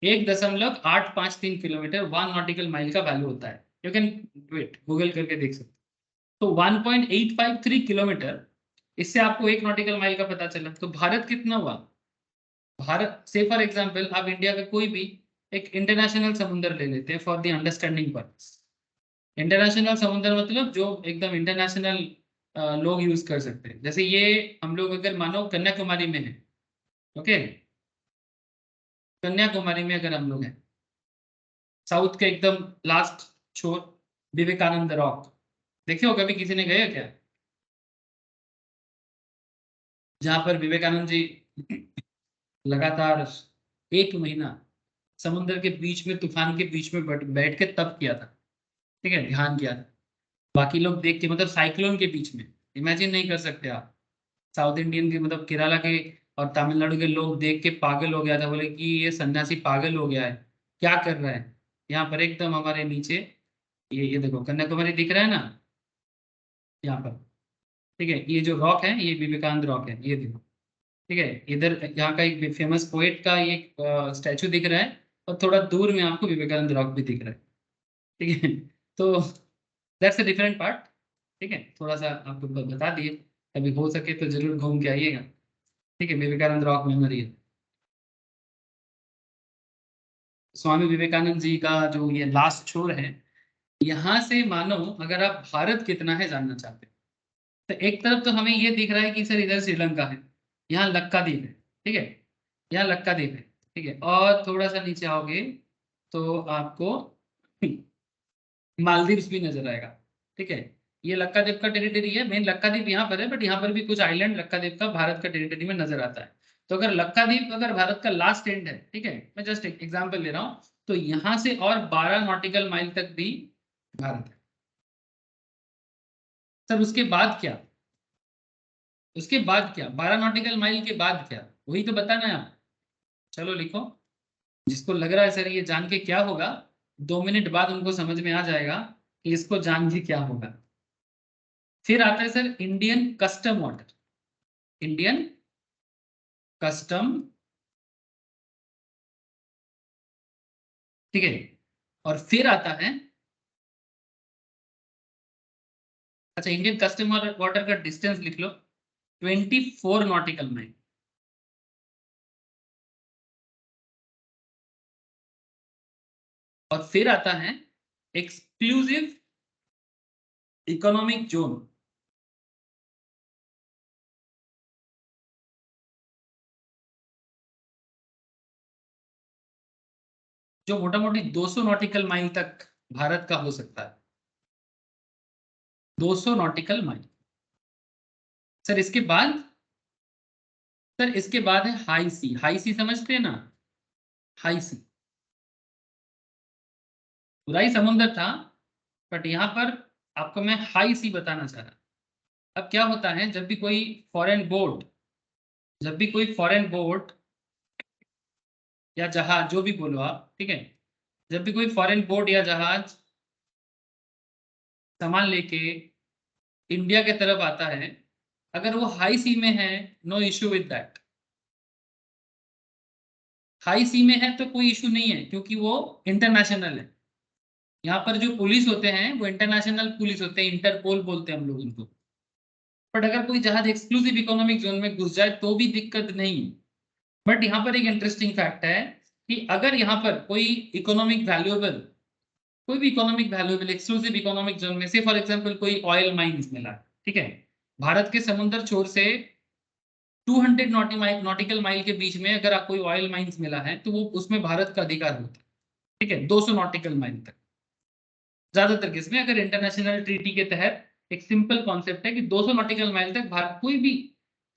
1.853 किलोमीटर 1 नॉटिकल माइल का वैल्यू होता है। यू कैन वेट गूगल करके देख सकते हो। तो 1.853 किलोमीटर, इससे आपको 1 नॉटिकल माइल का पता चला। तो भारत कितना हुआ? भारत से फॉर एग्जांपल आप इंडिया का कोई भी एक इंटरनेशनल समुंदर ले लेते हैं for the understanding purpose. International समुंदर मतलब जो एकदम इंटरनेशनल लोग यूज कर सकते हैं। जैसे ये हम लोग अगर मानो कन्याकुमारी में है, ओके, कन्याकुमारी में अगर हम लोग हैं, साउथ के एकदम लास्ट छोर, विवेकानंद रॉक, देखे हो कभी, किसी ने गए हो क्या? जहां पर विवेकानंद जी लगातार 1 महीना समुद्र के बीच में, तूफान के बीच में बैठ के तप किया था, ठीक है, ध्यान किया था। बाकी लोग देख के, मतलब साइक्लोन के बीच में, इमेजिन नहीं कर सकते आप। साउथ इंडियन के मतलब केरला के और तमिलनाडु के लोग देख के पागल हो गया था, बोले कि ये सन्यासी पागल हो गया है, क्या कर रहा है। यहाँ पर एकदम हमारे नीचे ये देखो कन्याकुमारी दिख रहा है ना, यहाँ पर, ठीक है, ये जो रॉक है ये विवेकानंद रॉक है, ये देखो, ठीक है। इधर यहाँ का एक फेमस पोएट का एक स्टैचू दिख रहा है, और थोड़ा दूर में आपको विवेकानंद रॉक भी दिख रहा है, ठीक है। तो दैट्स अ डिफरेंट पार्ट, ठीक है, थोड़ा सा आपको बता दिए। कभी हो सके तो जरूर घूम के आइएगा, ठीक है। विवेकानंद रॉक मेमोरी है, स्वामी विवेकानंद जी का जो ये लास्ट छोर है। यहाँ से मानो अगर आप भारत कितना है जानना चाहते हैं, तो एक तरफ तो हमें ये दिख रहा है कि सर इधर श्रीलंका है, यहाँ लक्काद्वीप है, ठीक है, यहाँ लक्काद्वीप है, ठीक है। और थोड़ा सा नीचे आओगे तो आपको मालदीव्स भी नजर आएगा, ठीक है। ये लक्काद्वीप का टेरिटरी है, मेन लक्काद्वीप यहाँ पर है, बट यहाँ पर भी कुछ आइलैंड लक्काद्वीप का भारत का टेरिटरी में नजर आता है। तो अगर लक्काद्वीप अगर भारत का लास्ट एंड है, ठीक है, मैं जस्ट एक एग्जांपल ले रहा हूँ, तो यहाँ से और 12 नॉटिकल माइल तक भी भारत है। सर उसके बाद क्या, उसके बाद क्या, 12 नॉटिकल माइल के बाद क्या, वही तो बताना है आप। चलो लिखो, जिसको लग रहा है सर ये जान के क्या होगा, 2 मिनट बाद उनको समझ में आ जाएगा कि इसको जान के क्या होगा। फिर आता है sir Indian custom water. Indian custom, ठीक है, और फिर आता है, अच्छा इंडियन कस्टम वाटर का डिस्टेंस लिख लो 24 नॉटिकल माइल। और फिर आता है एक्सक्लूसिव इकोनॉमिक जोन, जो मोटा मोटी 200 नॉटिकल माइल तक भारत का हो सकता है। 200 नॉटिकल माइल। सर इसके बाद, सर इसके बाद है हाई सी। हाई सी समझते हैं ना, हाई सी पूरा ही समुद्र था, बट यहाँ पर आपको मैं हाई सी बताना चाह रहा। अब क्या होता है, जब भी कोई फॉरेन बोट, जब भी कोई फॉरेन बोट या जहाज, जो भी बोलो आप, ठीक है, जब भी कोई फॉरेन बोट या जहाज सामान लेके इंडिया के तरफ आता है, अगर वो हाई सी में है, no issue with that. High sea में है तो कोई इशू नहीं है, क्योंकि वो इंटरनेशनल है। यहाँ पर जो पुलिस होते हैं वो इंटरनेशनल पुलिस होते हैं, इंटरपोल बोलते हैं हम लोग उनको। बट अगर कोई जहाज एक्सक्लूसिव इकोनॉमिक जोन में घुस जाए तो भी दिक्कत नहीं। बट यहाँ पर एक इंटरेस्टिंग फैक्ट है कि अगर यहाँ पर कोई इकोनॉमिक वैल्यूएबल, कोई भी economic valuable exclusive economic zone में से फॉर एग्जांपल कोई ऑयल माइंस मिला, ठीक है, भारत के समुद्र छोर से 200 नॉटिकल माइल के बीच में अगर आपको कोई ऑयल माइंस मिला है, तो वो उसमें भारत का अधिकार होता है, ठीक है, 200 नॉटिकल माइल तक। ज्यादातर केस में अगर इंटरनेशनल ट्रीटी के तहत एक सिंपल कॉन्सेप्ट है कि 200 नॉटिकल माइल तक भारत कोई भी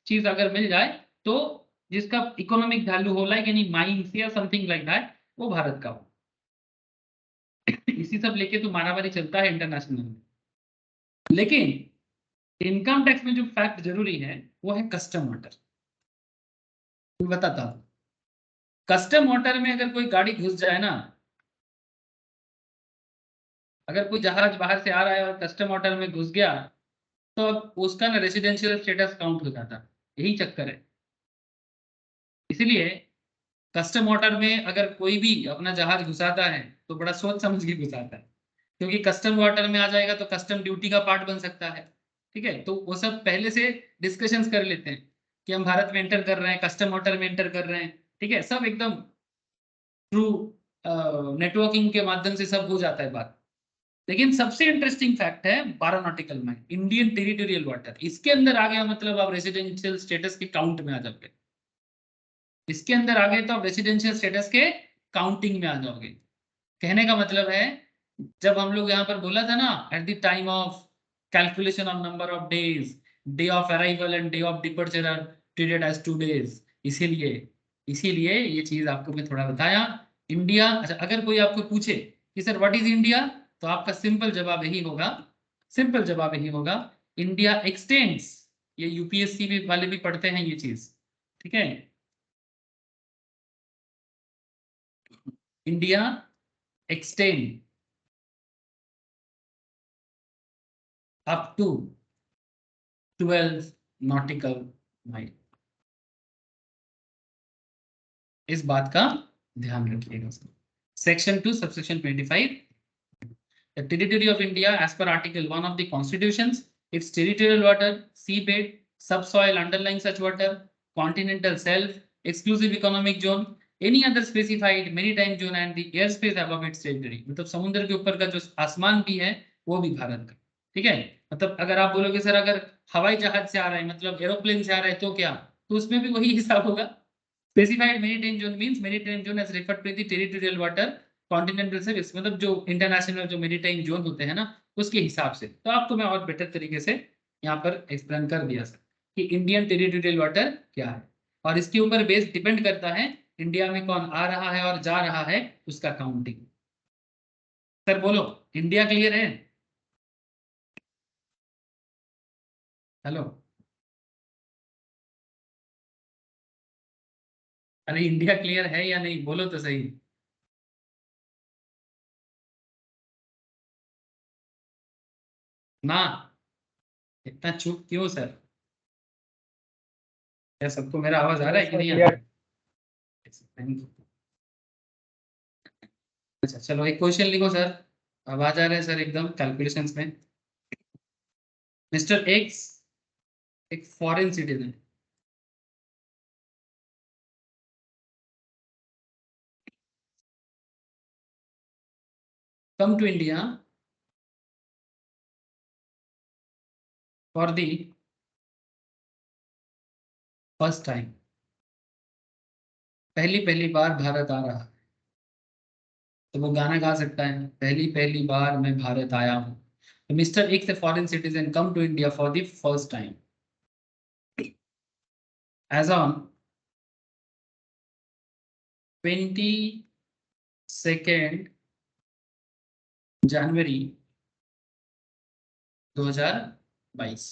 चीज अगर मिल जाए, तो जिसका इकोनॉमिक वैल्यू हो, लाइक यानी माइंस या समथिंग लाइक दैट, वो भारत का हो। इसी सब लेके तो मारामारी चलता है इंटरनेशनल में। लेकिन इनकम टैक्स में जो फैक्ट जरूरी है वो है कस्टम वाटर। मैं बताता हूँ, कस्टम वाटर में अगर कोई गाड़ी घुस जाए ना, अगर कोई जहाज बाहर से आ रहा है और कस्टम वाटर में घुस गया, तो अब उसका ना रेसिडेंशियल स्टेटस काउंट हो जाता है। यही चक्कर है। इसीलिए कस्टम वाटर में अगर कोई भी अपना जहाज घुसाता है तो बड़ा सोच समझ के घुसाता है, क्योंकि कस्टम वाटर में आ जाएगा तो कस्टम ड्यूटी का पार्ट बन सकता है। ठीक है, तो वो सब पहले से डिस्कशंस कर लेते हैं कि हम भारत में एंटर कर रहे हैं, कस्टम वाटर में एंटर कर रहे हैं, ठीक है, सब एकदम थ्रू नेटवर्किंग के माध्यम से सब हो जाता है बात। लेकिन सबसे इंटरेस्टिंग फैक्ट है 12 nautical mile Indian territorial water. इसके अंदर आ गया मतलब आप रेसिडेंशियल स्टेटस के काउंट में आ जाओगे। इसके अंदर आ गए तो आप रेसिडेंशियल स्टेटस के काउंटिंग में आ जाओगे। कहने का मतलब है, जब हम लोग यहाँ पर बोला था ना, at the time of calculation of number of days, day of arrival and day of departure are treated as 2 days। इसीलिए इसीलिए ये चीज आपको मैं थोड़ा बताया। इंडिया, अच्छा अगर कोई आपको पूछे कि सर व्हाट इज इंडिया, तो आपका सिंपल जवाब यही होगा, सिंपल जवाब यही होगा, इंडिया एक्सटेंड्स। ये यूपीएससी में वाले भी पढ़ते हैं ये चीज, ठीक है। India extend up to 12 nautical mile. इस बात का ध्यान रखिएगा। Section 2 subsection 25, the territory of India as per article 1 of the constitutions, its territorial water, seabed, subsoil underlying such water, continental shelf, exclusive economic zone, any other specified maritime zone and the airspace above its territory। मतलब समुद्र के ऊपर का जो आसमान भी है वो भी भारत का, ठीक है। मतलब अगर आप बोलोगे सर अगर हवाई जहाज से आ रहा है, मतलब एरोप्लेन से आ रहा है, तो क्या, तो उसमें भी वही हिसाब होगा। Specified maritime zone means maritime zone as referred to the territorial water continental service, मतलब जो इंटरनेशनल जो मेरीटाइम जोन होते हैं ना, उसके हिसाब से। तो आपको मैं और बेटर तरीके से यहाँ पर एक्सप्लेन कर दिया सर कि इंडियन टेरिटोरियल वाटर क्या है, और इसके ऊपर बेस डिपेंड करता है इंडिया में कौन आ रहा है और जा रहा है, उसका काउंटिंग। सर बोलो, इंडिया क्लियर है? हेलो, अरे इंडिया क्लियर है या नहीं, बोलो तो सही। ना, इतना चुप क्यों सर? क्या सबको मेरा आवाज आ रहा है कि नहीं आ रहा है? अच्छा चलो एक क्वेश्चन लिखो सर, आवाज आ रहा है सर एकदम कैलकुलेशंस में। मिस्टर एक्स एक foreign citizen, come to India for the first time, पहली पहली बार भारत आ रहा है। तो वो गाना गा सकता है, पहली पहली बार मैं भारत आया हूँ। तो mister x a foreign citizen come to India for the first time as on 22 January 2022,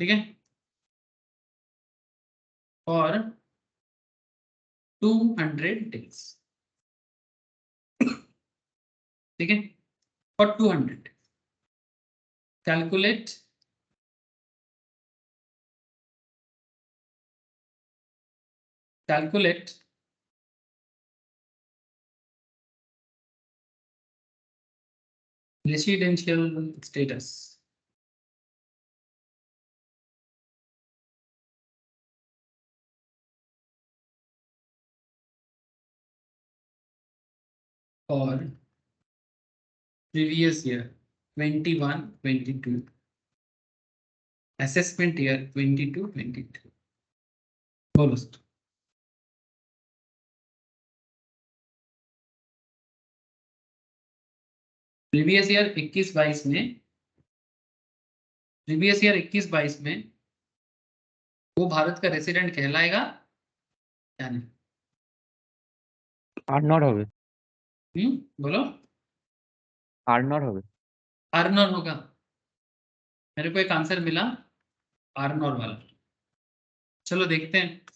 ठीक है, और 200 days, ठीक है, और 200 calculate calculate residential status for previous year 21-22, assessment year 22-23। बोलो सर। प्रीवियस ईयर 21-22 में, प्रीवियस ईयर 21-22 में वो भारत का रेसिडेंट कहलाएगा या नहीं? आर्नर হবে। बोलो। आर्नर হবে। आर्नर होगा, मेरे को एक आंसर मिला आर्नर वाला। चलो देखते हैं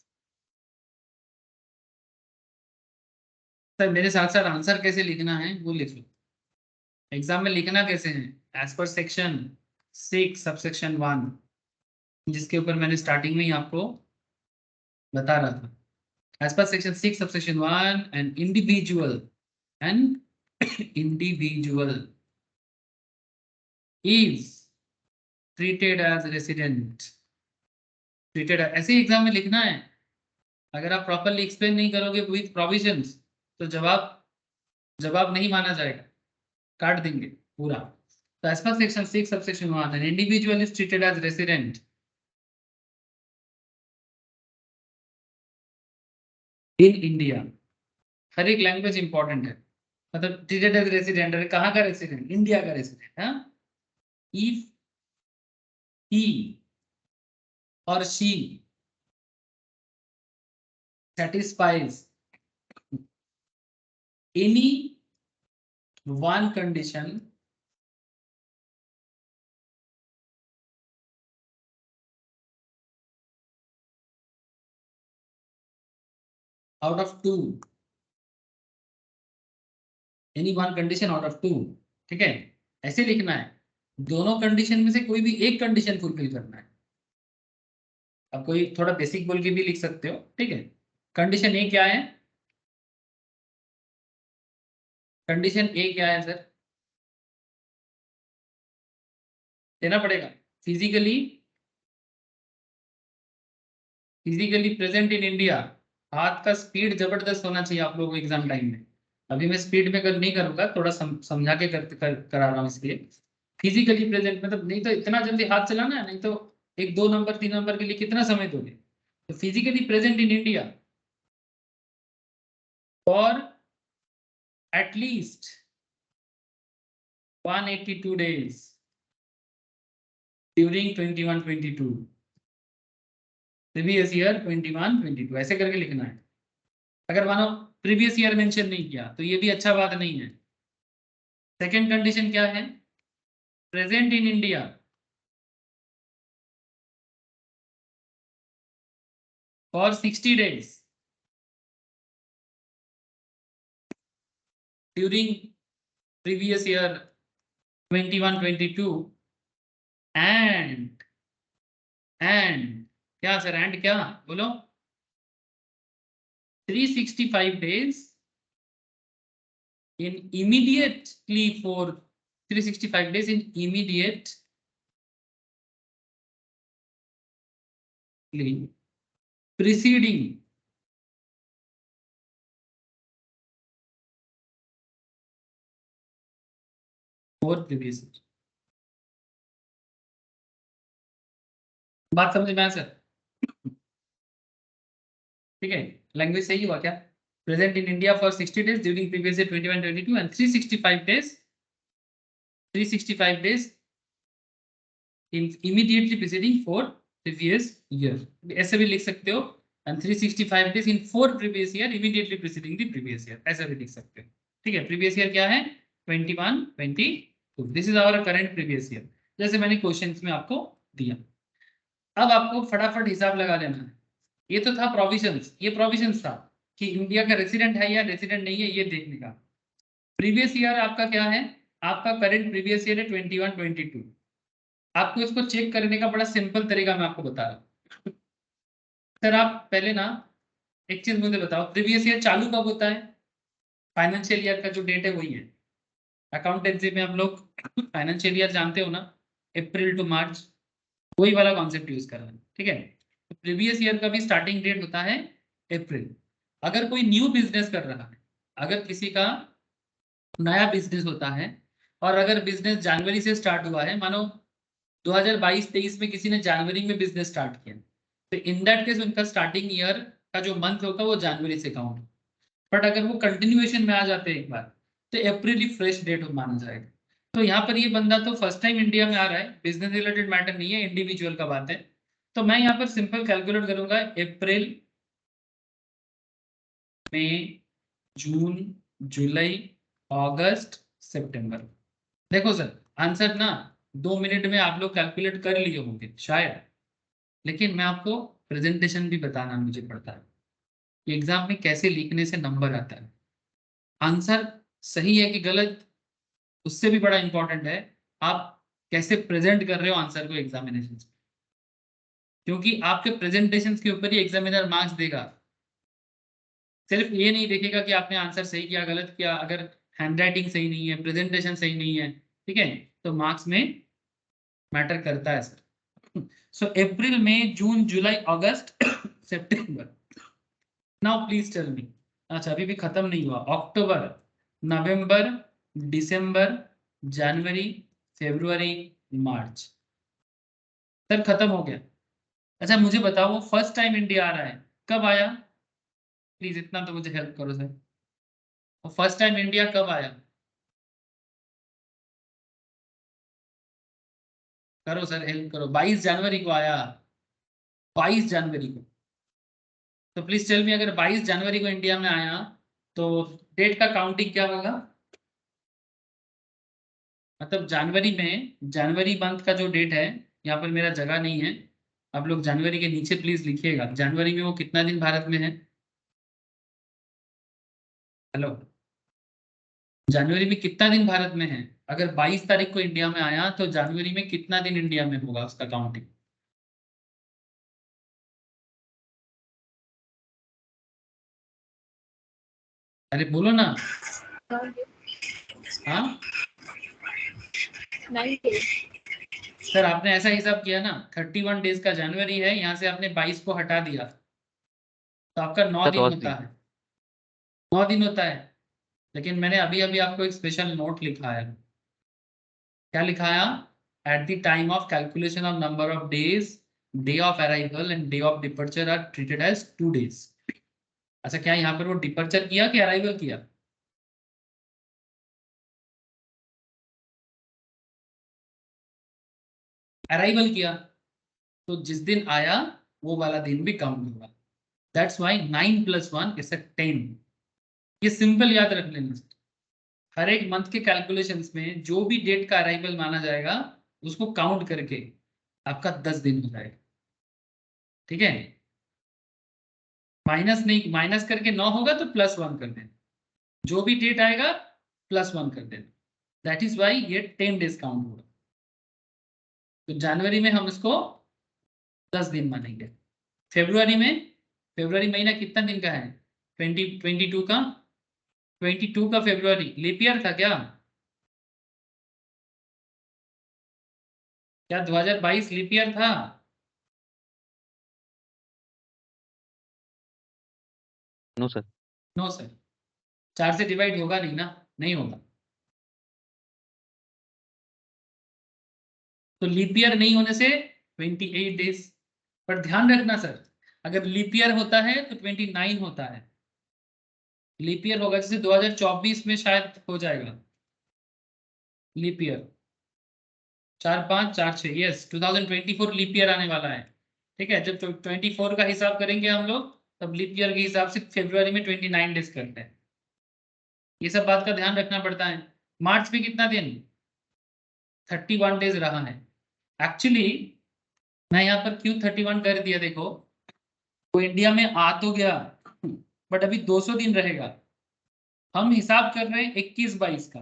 सर, मेरे साथ साथ आंसर कैसे लिखना है वो लिख लो। एग्जाम में लिखना कैसे है, एज पर सेक्शन 6 सबसेक्शन 1, जिसके ऊपर मैंने स्टार्टिंग में ही आपको बता रहा था। As per section 6 subsection 1, an individual is treated as resident, treated ऐसे ही एग्जाम में लिखना है। अगर आप प्रॉपरली एक्सप्लेन नहीं करोगे विथ प्रोविजंस तो जवाब जवाब नहीं माना जाएगा, काट देंगे पूरा। तो as per section 6 subsection 1, an individual is treated as resident in India. हर एक लैंग्वेज इंपॉर्टेंट है, मतलब ट्रीटेड एज रेसिडेंट, अरे कहाँ का रेसिडेंट, इंडिया का रेसिडेंट। हाँ, इफ ही और she satisfies any one condition out of two, any one condition out of two, ठीक है, ऐसे लिखना है। दोनों कंडीशन में से कोई भी एक कंडीशन फुलफिल करना है। अब कोई थोड़ा बेसिक बोल के भी लिख सकते हो, ठीक है। कंडीशन ए क्या है, कंडीशन ए क्या है सर, देना पड़ेगा। Physically physically present in India, हाथ का स्पीड जबरदस्त होना चाहिए आप लोगों को एग्जाम टाइम में। अभी मैं स्पीड में नहीं करूंगा, थोड़ा समझा के करा रहा हूँ इसलिए। फिजिकली प्रेजेंट मतलब नहीं तो इतना जल्दी हाथ चलाना है, नहीं तो एक 2 नंबर 3 नंबर के लिए कितना समय दोगे। तो physically present in India for at least 182 days during 21-22, previous year 21-22, ऐसे करके लिखना है। अगर मानो प्रीवियस ईयर मेंशन नहीं किया तो ये भी अच्छा बात नहीं है। सेकंड कंडीशन क्या है, present in India for 60 days during previous year 21-22 and क्या सर एंड क्या बोलो? 365 days in immediately for 365 days in immediately preceding for previous year। बात समझ में आया सर? ठीक है, लैंग्वेज सही हुआ क्या? Present in India for 60 days during previous year 21-22 and 365 days in immediately preceding for previous year, ऐसे भी लिख सकते हो। And 365 days in for previous year immediately preceding the previous year, ऐसा भी लिख सकते हो। ठीक है, प्रीवियस ईयर क्या है? 21-22, this is our current previous year, जैसे मैंने क्वेश्चंस में आपको दिया। अब आपको फटाफट हिसाब लगा लेना है। ये तो था प्रोविजंस, ये प्रोविजंस था कि इंडिया का रेसिडेंट है या रेसिडेंट नहीं है, ये देखने का। प्रीवियस ईयर आपका क्या है? आपका करंट प्रीवियस ईयर है 21-22। आपको इसको चेक करने का बड़ा सिंपल तरीका मैं आपको बता रहा हूँ। सर आप पहले ना एक चीज मुझे बताओ, प्रीवियस ईयर चालू कब होता है? फाइनेंशियल ईयर का जो डेट है वही है। अकाउंटेंसी में हम लोग फाइनेंशियल ईयर जानते हो ना, अप्रैल टू मार्च, वही वाला कॉन्सेप्ट यूज कर रहे हैं। ठीक है, तो प्रीवियस ईयर का भी स्टार्टिंग डेट होता है अप्रैल। अगर कोई न्यू बिजनेस कर रहा है, अगर किसी का नया बिजनेस होता है और अगर बिजनेस जनवरी से स्टार्ट हुआ है, मानो 2022-23 में किसी ने जनवरी में बिजनेस स्टार्ट किया, तो इन दैट केस उनका स्टार्टिंग ईयर का जो मंथ होगा वो जनवरी से काउंट। बट अगर वो कंटिन्यूएशन में आ जाते हैं एक बार, तो अप्रैल ही फ्रेश डेट माना जाएगा। तो यहाँ पर ये बंदा तो फर्स्ट टाइम इंडिया में आ रहा है, बिजनेस रिलेटेड मैटर नहीं है, इंडिविजुअल का बात है। तो मैं यहाँ पर सिंपल कैलकुलेट करूंगा, अप्रैल, मई, जून, जुलाई, अगस्त, सितंबर। देखो सर, आंसर ना 2 मिनट में आप लोग कैलकुलेट कर लिए होंगे शायद, लेकिन मैं आपको प्रेजेंटेशन भी बताना मुझे पड़ता है कि एग्जाम में कैसे लिखने से नंबर आता है। आंसर सही है कि गलत, उससे भी बड़ा इंपॉर्टेंट है आप कैसे प्रेजेंट कर रहे हो आंसर को एग्जामिनेशन में, क्योंकि आपके प्रेजेंटेशन के ऊपर ही एग्जामिनर मार्क्स देगा। सिर्फ ये नहीं देखेगा कि आपने आंसर सही किया गलत किया, अगर हैंडराइटिंग सही नहीं है, प्रेजेंटेशन सही नहीं है, ठीक है, तो मार्क्स में मैटर करता है सर। सो अप्रैल, मई, जून, जुलाई, अगस्त, सितंबर। नाउ प्लीज टेल मी, अच्छा अभी भी खत्म नहीं हुआ, अक्टूबर, नवंबर, दिसंबर, जनवरी, फरवरी, मार्च, सर खत्म हो गया। अच्छा मुझे बताओ, वो फर्स्ट टाइम इंडिया आ रहा है, कब आया? प्लीज इतना तो मुझे हेल्प करो सर, वो फर्स्ट टाइम इंडिया कब आया? करो सर हेल्प करो, 22 जनवरी को आया, 22 जनवरी को। तो प्लीज टेल मी, अगर 22 जनवरी को इंडिया में आया तो डेट का काउंटिंग क्या होगा? मतलब जनवरी में, जनवरी मंथ का जो डेट है, यहाँ पर मेरा जगह नहीं है, आप लोग जनवरी के नीचे प्लीज लिखिएगा, जनवरी में वो कितना दिन भारत में है? हेलो, जनवरी में कितना दिन भारत में है? अगर 22 तारीख को इंडिया में आया तो जनवरी में कितना दिन इंडिया में होगा उसका काउंटिंग? अरे बोलो ना। हाँ सर, आपने ऐसा हिसाब किया ना, 31 डेज का जनवरी है, यहाँ से आपने 22 को हटा दिया तो आपका 9 दिन 10 होता दिन। है, 9 दिन होता है। लेकिन मैंने अभी अभी आपको एक स्पेशल नोट लिखा है, क्या लिखाया? At the time of calculation of number of days, day of arrival and day of departure are treated as 2 days। अच्छा क्या यहाँ पर वो डिपर्चर किया कि अराइवल किया? अराइवल किया, तो जिस दिन आया वो वाला दिन भी काउंट होगा। That's why 9 + 1 is 10। ये सिंपल याद रख लेना। हर एक मंथ के कैलकुलेशंस में जो भी डेट का अराइवल माना जाएगा उसको काउंट करके आपका 10 दिन हो जाएगा। ठीक है, माइनस नहीं, माइनस करके 9 होगा तो +1 कर देना, जो भी डेट आएगा +1 कर देना। दैट इज वाई ये 10 डेज काउंट होगा। तो जनवरी में हम इसको 10 दिन मानेंगे। फेब्रुआरी में, फेब्रुआरी महीना कितना दिन का है? 22 का, 22 का फेब्रुआरी लीप ईयर था क्या? क्या 2022 लीप ईयर था? No sir. नो सर, 4 से डिवाइड होगा नहीं ना, नहीं होगा। तो लीप ईयर नहीं होने से 28 डेज। पर ध्यान रखना सर, अगर लीप ईयर होता है तो 29 होता है। लीप ईयर होगा, जैसे 2024 में शायद हो जाएगा leap year, 4 5 4 6, yes 2024 leap year आने वाला है। ठीक है, जब 24 का हिसाब करेंगे हम लोग, तब लीप ईयर के हिसाब से फेब्रुआरी में 29 डेज करते हैं। ये सब बात का ध्यान रखना पड़ता है। मार्च में कितना दिन? 31 डेज रहा है। एक्चुअली मैं यहाँ पर क्यों 31 कर दिया, देखो वो इंडिया में आ तो गया, बट अभी 200 दिन रहेगा। हम हिसाब कर रहे हैं 21-22 का,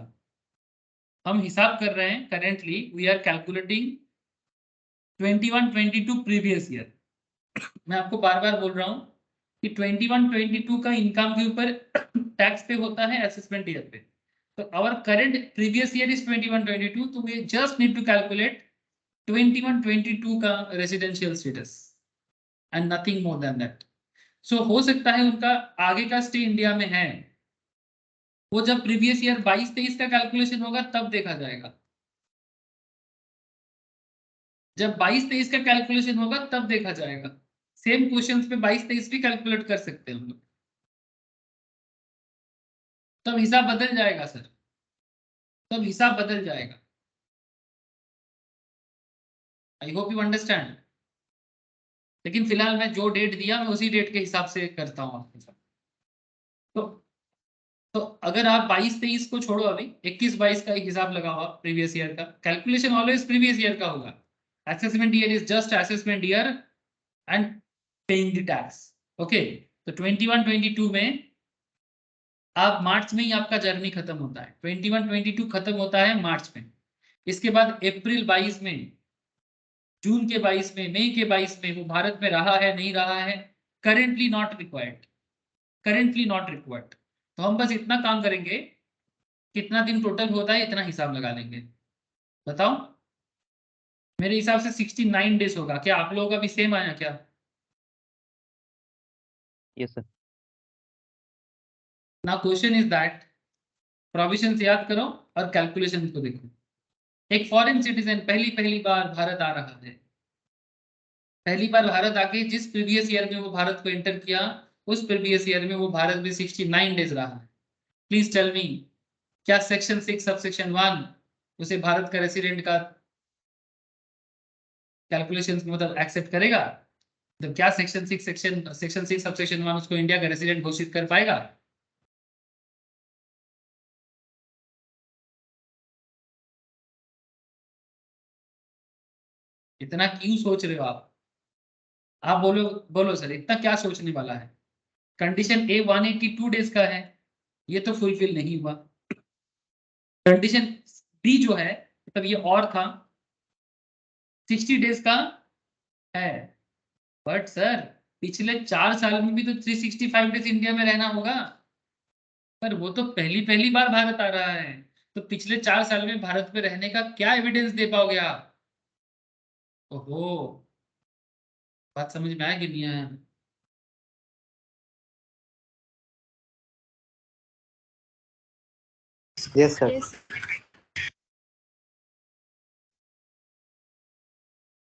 हम हिसाब कर रहे हैं currently we are calculating 21-22 previous year. मैं आपको बार बार बोल रहा हूँ कि 21-22 का इनकम के ऊपर टैक्स पे होता है असेसमेंट ईयर पे। तो our current previous year is 21-22, तो we just need to calculate 21-22 का residential status and nothing more than that. So हो सकता है उनका आगे का स्टे इंडिया में है, वो जब प्रीवियस ईयर 22-23 का कैलकुलेशन होगा तब देखा जाएगा। जब 22-23 का कैलकुलेशन होगा तब देखा जाएगा। सेम क्वेश्चंस पे 22-23 भी कैलकुलेट कर सकते हैं हम लोग, तब हिसाब बदल जाएगा सर, तब हिसाब बदल जाएगा। I hope you understand. लेकिन फिलहाल मैं जो डेट दिया मैं उसी डेट के हिसाब से करता हूँ आपके साथ। तो तो अगर आप 22-23 को छोड़ो, अभी 21-22 का एक हिसाब लगाओ आप, प्रीवियस ईयर का कैलकुलेशन ऑलवेज प्रीवियस ईयर का होगा। Assessment year is just assessment year and paying the tax. Okay, तो 21-22 में आप मार्च में ही आपका जर्नी खत्म होता है, 21-22 खत्म होता है मार्च में। इसके बाद अप्रैल 22 में, जून के 22 में, मई के 22 में वो भारत में रहा है नहीं रहा है, currently not required, currently not required. तो हम बस इतना काम करेंगे, कितना दिन टोटल होता है इतना हिसाब लगा लेंगे। बताओ, मेरे हिसाब से 69 डेज होगा। क्या आप लोगों का भी सेम आया क्या? Yes sir. ना क्वेश्चन इज दैट, प्रोविजन याद करो और कैलकुलेशन को देखो। एक फॉरेन सिटीजन पहली पहली बार भारत आ रहा है, पहली बार भारत आके जिस प्रीवियस ईयर में वो भारत को एंटर किया, उस प्रीवियस ईयर में वो भारत में 69 डेज रहा है। प्लीज टेल मी, क्या सेक्शन 6 सब सेक्शन 1 उसे भारत का रेसिडेंट का कैलकुलेशन मतलब एक्सेप्ट करेगा? तो क्या सेक्शन 6 सब सेक्शन 1 उसको इंडिया का रेसिडेंट घोषित कर पाएगा? इतना क्यों सोच रहे हो आप बोलो, बोलो सर इतना क्या सोचने वाला है? कंडीशन ए 182 डेज का है, ये तो फुलफिल नहीं हुआ। कंडीशन बी जो है, मतलब ये और था, 60 डेज का है। बट सर पिछले 4 साल में भी तो 365 डेज इंडिया में रहना होगा। पर वो तो पहली पहली बार भारत आ रहा है, तो पिछले 4 साल में भारत में रहने का क्या एविडेंस दे पाओगे आप? ओहो, बात समझ में आया कि नहीं आया? Yes sir. Yes.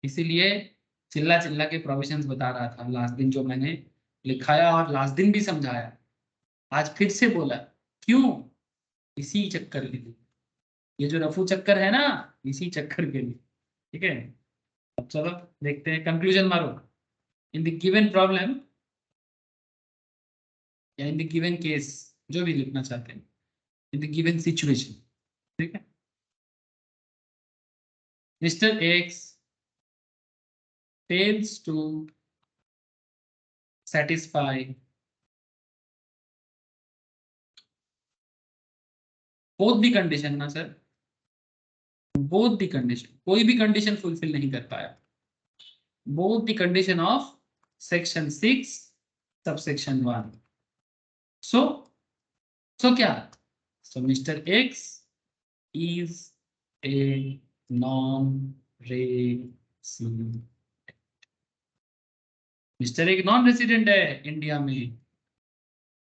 इसीलिए चिल्ला चिल्ला के प्रोविजंस बता रहा था लास्ट दिन, जो मैंने लिखाया और लास्ट दिन भी समझाया, आज फिर से बोला। क्यों? इसी चक्कर के लिए, ये जो रफू चक्कर है ना, इसी चक्कर के लिए। ठीक है, अब चलो देखते हैं, कंक्लूजन मारो। इन द गिवन प्रॉब्लम या इन द गिवन केस, जो भी लिखना चाहते हैं, इन द गिवन सिचुएशन। ठीक है, mister x fails to satisfy both the condition ना सर, both the condition, कोई भी कंडीशन फुलफिल नहीं कर पाया, both the condition of section 6 subsection 1. So क्या? So mister X is a non resident. Mister एक नॉन रेसिडेंट है इंडिया में.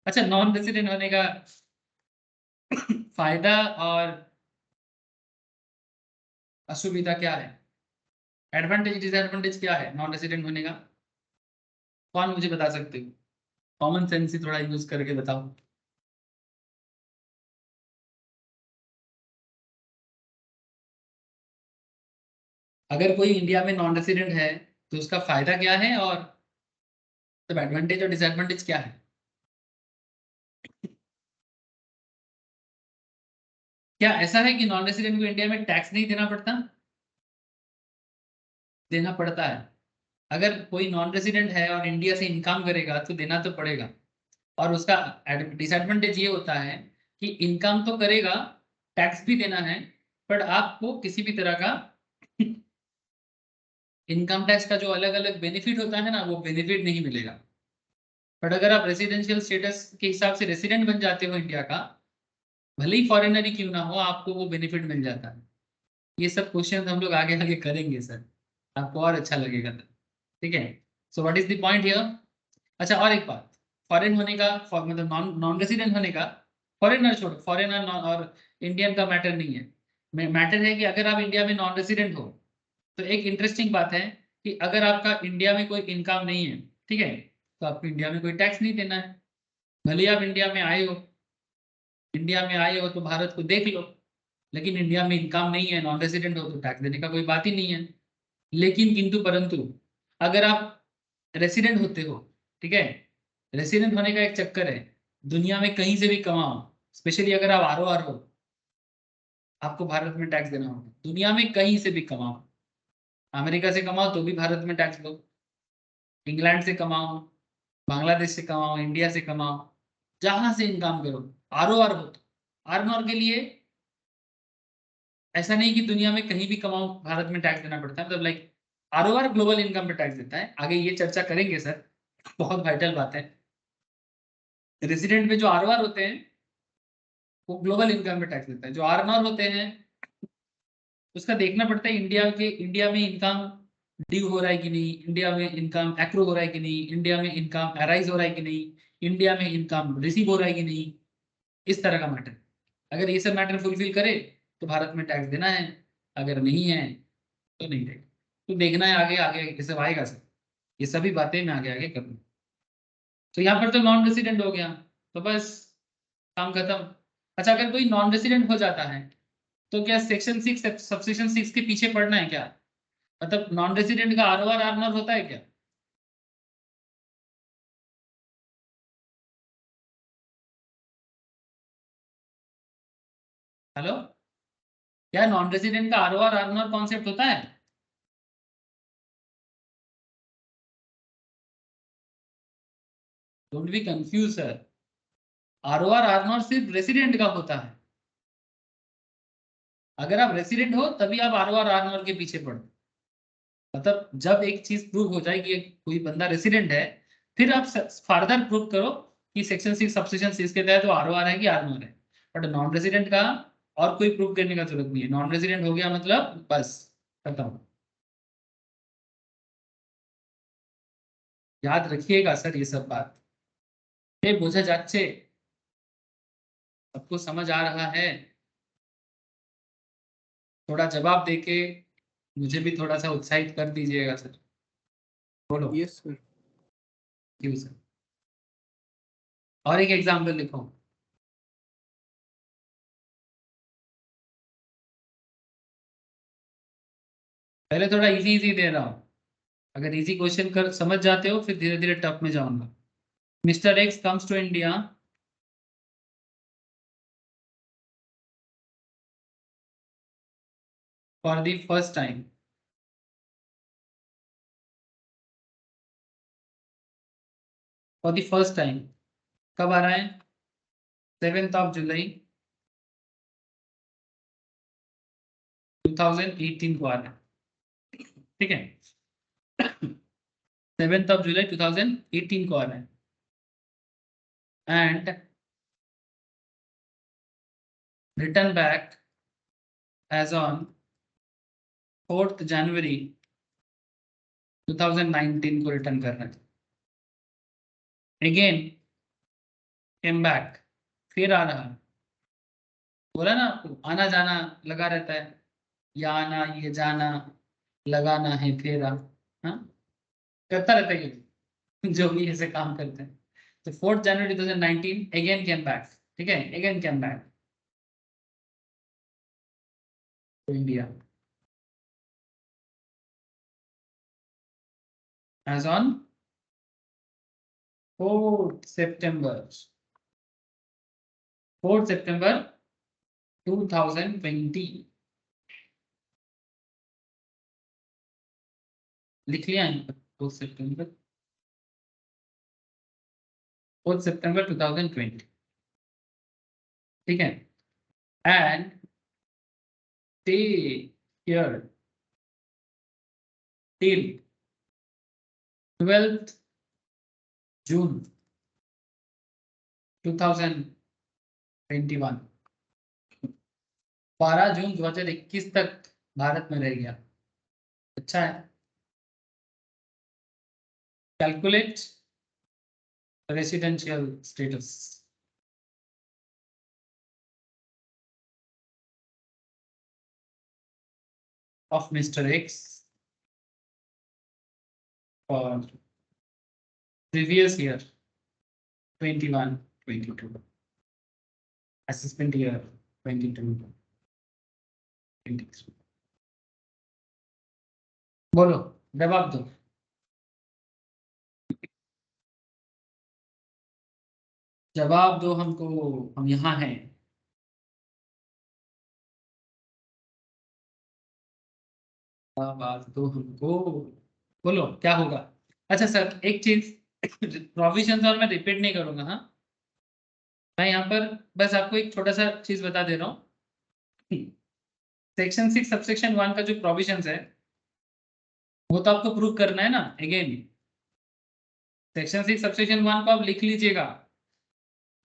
अच्छा, नॉन रेसिडेंट होने का फायदा और असुविधा क्या है? एडवांटेज डिसएडवांटेज क्या है नॉन रेसिडेंट होने का? कौन मुझे बता सकते हो? कॉमन सेंस ही थोड़ा यूज करके बताओ. अगर कोई इंडिया में नॉन रेसिडेंट है तो उसका फायदा क्या है और तब एडवांटेज और डिसएडवांटेज क्या है? क्या ऐसा है कि नॉन रेसिडेंट को इंडिया में टैक्स नहीं देना पड़ता? देना पड़ता है. अगर कोई नॉन रेसिडेंट है और इंडिया से इनकम करेगा तो देना तो पड़ेगा. और उसका डिसएडवांटेज ये होता है कि इनकम तो करेगा, टैक्स भी देना है, बट आपको किसी भी तरह का इनकम टैक्स का जो अलग अलग बेनिफिट होता है ना, वो बेनिफिट नहीं मिलेगा. बट अगर आप रेसिडेंशियल स्टेटस के हिसाब से रेसिडेंट बन जाते हो इंडिया का, भले ही फॉरेनर ही क्यों ना हो, आपको वो बेनिफिट मिल जाता है. ये सब क्वेश्चन हम लोग आगे आगे करेंगे सर, आपको और अच्छा लगेगा तब. ठीक है. So what is the point here? अच्छा, और एक बात, फॉरेन होने का मतलब नॉन नॉन रेसिडेंट होने का, फॉरेनर छोड़ो, फॉरेनर और इंडियन का मैटर नहीं है. मैटर है कि अगर आप इंडिया में नॉन रेसिडेंट हो तो एक इंटरेस्टिंग बात है कि अगर आपका इंडिया में कोई इनकम नहीं है, ठीक है, तो आपको इंडिया में कोई टैक्स नहीं देना है. भले ही आप इंडिया में आए हो, इंडिया में आए हो तो भारत को देख लो, लेकिन इंडिया में इनकम नहीं है, नॉन रेसिडेंट हो, तो टैक्स देने का कोई बात ही नहीं है. लेकिन किंतु परंतु अगर आप रेसिडेंट होते हो, ठीक है, रेसिडेंट होने का एक चक्कर है, दुनिया में कहीं से भी कमाओ, स्पेशली अगर आप आर हो, आपको भारत में टैक्स देना होगा. दुनिया में कहीं से भी कमाओ, अमेरिका से कमाओ तो भी भारत में टैक्स दो, इंग्लैंड से कमाओ, बांग्लादेश से कमाओ, इंडिया से कमाओ, जहां से इनकम करो, आर हो तो आर के लिए ऐसा नहीं कि दुनिया में कहीं भी कमाओ भारत में टैक्स देना पड़ता है. मतलब लाइक आर ग्लोबल इनकम पे टैक्स देता है. आगे ये चर्चा करेंगे सर, बहुत वाइटल बात है. रेसिडेंट में जो आर होते हैं वो ग्लोबल इनकम पे टैक्स देता है. जो आर होते हैं उसका देखना पड़ता है इंडिया में इनकम ड्यू हो रहा है कि नहीं, इंडिया में इनकम एक्रो हो रहा है कि नहीं, इंडिया में इनकम अराइज हो रहा है कि नहीं, इंडिया में इनकम रिसीव हो रहा है कि नहीं. इस तरह का मैटर. अगर ये सब मैटर फुलफिल करे तो भारत में टैक्स देना है, अगर नहीं है तो नहीं देगा. तो देखना है आगे आगे ये सब आएगा सर, ये सभी बातें मैं आगे आगे करूँगा. तो यहाँ पर तो नॉन रेसिडेंट हो गया, तो बस काम खत्म. अच्छा, अगर कोई नॉन रेसिडेंट हो जाता है तो क्या सेक्शन 6 सबसेक्शन 6 के पीछे पड़ना है क्या? मतलब नॉन रेसिडेंट का आर नॉर होता है क्या? हेलो, क्या नॉन रेसिडेंट का आर नॉर कॉन्सेप्ट होता है? Don't be confuse sir, R NOR सिर्फ रेसिडेंट का होता है. अगर आप रेसिडेंट हो तभी आप आर नॉर के पीछे पड़ो. मतलब जब एक चीज प्रूव हो जाए कि कोई बंदा रेसिडेंट है, फिर आप फर्दर प्रूव करो कि सेक्शन 6 सबसेक्शन 6 के तहत वो आर है कि आर नॉर है. बट नॉन रेसिडेंट का और कोई प्रूव करने का जरूरत नहीं है. नॉन रेसिडेंट हो गया मतलब बस खत्म. याद रखिएगा सर ये सब बात. ये बोझा जाच्छे, सबको समझ आ रहा है? थोड़ा जवाब देके मुझे भी थोड़ा सा उत्साहित कर दीजिएगा सर. बोलो. Yes sir. क्यों सर? और एक एग्जाम्पल लिखो. पहले थोड़ा इजी इजी दे रहा हूँ, अगर इजी क्वेश्चन कर समझ जाते हो फिर धीरे धीरे टफ में जाऊंगा. Mister X comes to India for the first time. For the first time कब आ रहा है? 7 जुलाई 2018 को आ रहा है. ठीक है. 7th of July 2018 को आ रहा है and return back as on 4th January 2019 को रिटर्न कर रहा है। अगेन केम बैक, फिर आ रहा है। बोला ना आपको आना जाना लगा रहता है, या आना ये जाना, लगाना है फेरा, हाँ करता रहता है ये जो भी ऐसे काम करते हैं। तो 4th January 2019 again came back, ठीक है, again came back to India as on 4th September 2020। लिख लिया है 4th September 2020, ठीक है। And stay here till 12th June 2021, 12 जून 2021 तक भारत में रह गया। अच्छा है। Calculate residential status of Mr. X for previous year 21-22, assessment year 22-23। बोलो जवाब दो। जवाब दो हमको, हम यहाँ हैं। जवाब दो हमको, बोलो क्या होगा। अच्छा सर एक चीज प्रोविजंस और मैं रिपीट नहीं करूंगा, हाँ मैं यहाँ पर बस आपको एक छोटा सा चीज बता दे रहा हूँ। सेक्शन 6 सबसेक्शन 1 का जो प्रोविजंस है वो तो आपको प्रूव करना है ना। अगेन सेक्शन 6 सबसेक्शन 1 को आप लिख लीजिएगा,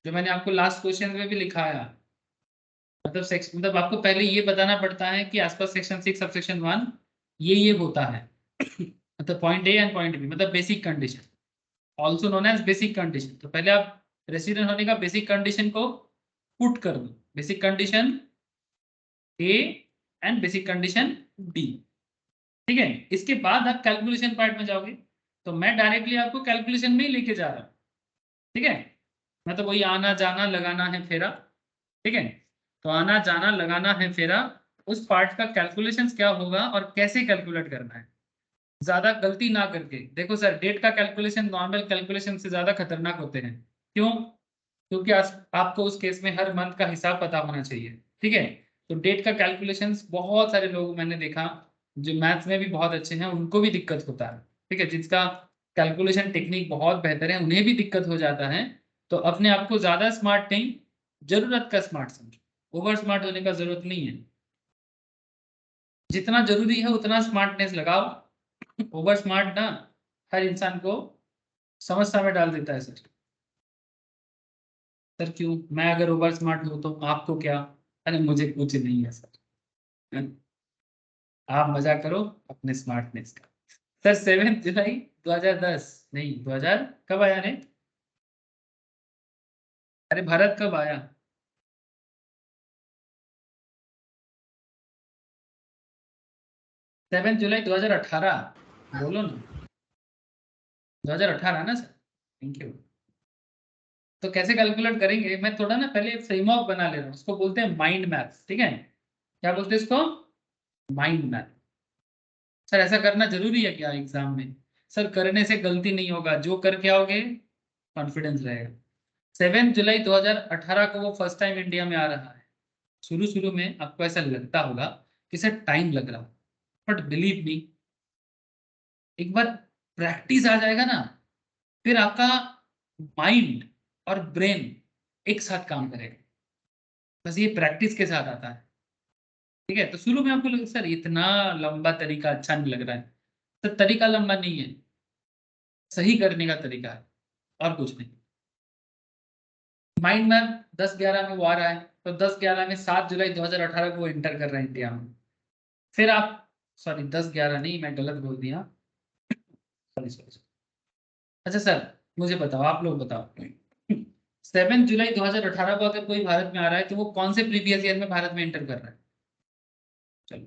जो मैंने आपको लास्ट क्वेश्चन में भी लिखाया। मतलब आपको पहले ये बताना पड़ता है कि आसपास सेक्शन 6 सबसेक्शन 1 ये होता है। मतलब point A and point B, मतलब basic condition, also known as basic condition. तो पहले आप रेसिडेंट होने का बेसिक कंडीशन को पुट कर दो, basic condition A and basic condition B, ठीक है। इसके बाद आप कैलकुलेशन पार्ट में जाओगे, तो मैं डायरेक्टली आपको कैलकुलेशन में ही लेके जा रहा हूँ, ठीक है। मतलब वही आना जाना लगाना है फेरा, ठीक है। तो आना जाना लगाना है फेरा, उस पार्ट का कैलकुलेशंस क्या होगा और कैसे कैलकुलेट करना है, ज्यादा गलती ना करके। देखो सर डेट का कैलकुलेशन नॉर्मल कैलकुलेशन से ज्यादा खतरनाक होते हैं। क्यों? क्योंकि आपको उस केस में हर मंथ का हिसाब पता होना चाहिए, ठीक है। तो डेट का कैलकुलेशंस बहुत सारे लोग मैंने देखा जो मैथ्स में भी बहुत अच्छे हैं उनको भी दिक्कत होता है, ठीक है। जिसका कैलकुलेशन टेक्निक बहुत बेहतर है उन्हें भी दिक्कत हो जाता है। तो अपने आप को ज्यादा स्मार्ट नहीं, जरूरत का स्मार्ट समझो, ओवर स्मार्ट होने का जरूरत नहीं है। जितना जरूरी है उतना स्मार्टनेस लगाओ। ओवर स्मार्ट ना हर इंसान को समस्या में डाल देता है सर। सर क्यों? मैं अगर ओवर स्मार्ट हूं तो आपको क्या? अरे मुझे कुछ नहीं है सर। आप मजा करो अपने स्मार्टनेस का। सर 7 जुलाई 2010 नहीं 2000 कब आया ने? अरे भारत कब आया? 7 जुलाई 2018, बोलो ना 2018 ना सर। Thank you. तो कैसे कैलकुलेट करेंगे, मैं थोड़ा ना पहले फ्रेमवर्क बना ले रहा हूँ, उसको बोलते हैं माइंड मैप्स, ठीक है। क्या बोलते हैं इसको? Mind map. सर ऐसा करना जरूरी है क्या एग्जाम में? सर करने से गलती नहीं होगा, जो करके आओगे कॉन्फिडेंस रहेगा। 7 जुलाई 2018 को वो फर्स्ट टाइम इंडिया में आ रहा है। शुरू शुरू में आपको ऐसा लगता होगा कि सर टाइम लग रहा, बट बिलीव मी, एक बार प्रैक्टिस आ जाएगा ना, फिर आपका माइंड और ब्रेन एक साथ काम करेगा। बस ये प्रैक्टिस के साथ आता है, ठीक है। तो शुरू में आपको लगे सर इतना लंबा तरीका अच्छा नहीं लग रहा है, तो तरीका लंबा नहीं है, सही करने का तरीका है और कुछ नहीं। माइंड मैप 10/11 में वो आ रहा है, तो 10/11 में 7 जुलाई 2018 को एंटर कर रहे हैं इंडिया में। फिर आप, सॉरी 10/11 नहीं, मैं गलत बोल दिया, सॉरी सॉरी। अच्छा सर मुझे बताओ, आप लोग बताओ, 7 जुलाई 2018 को अगर कोई भारत में आ रहा है तो वो कौन से प्रीवियस ईयर में भारत में एंटर कर रहा है? चलो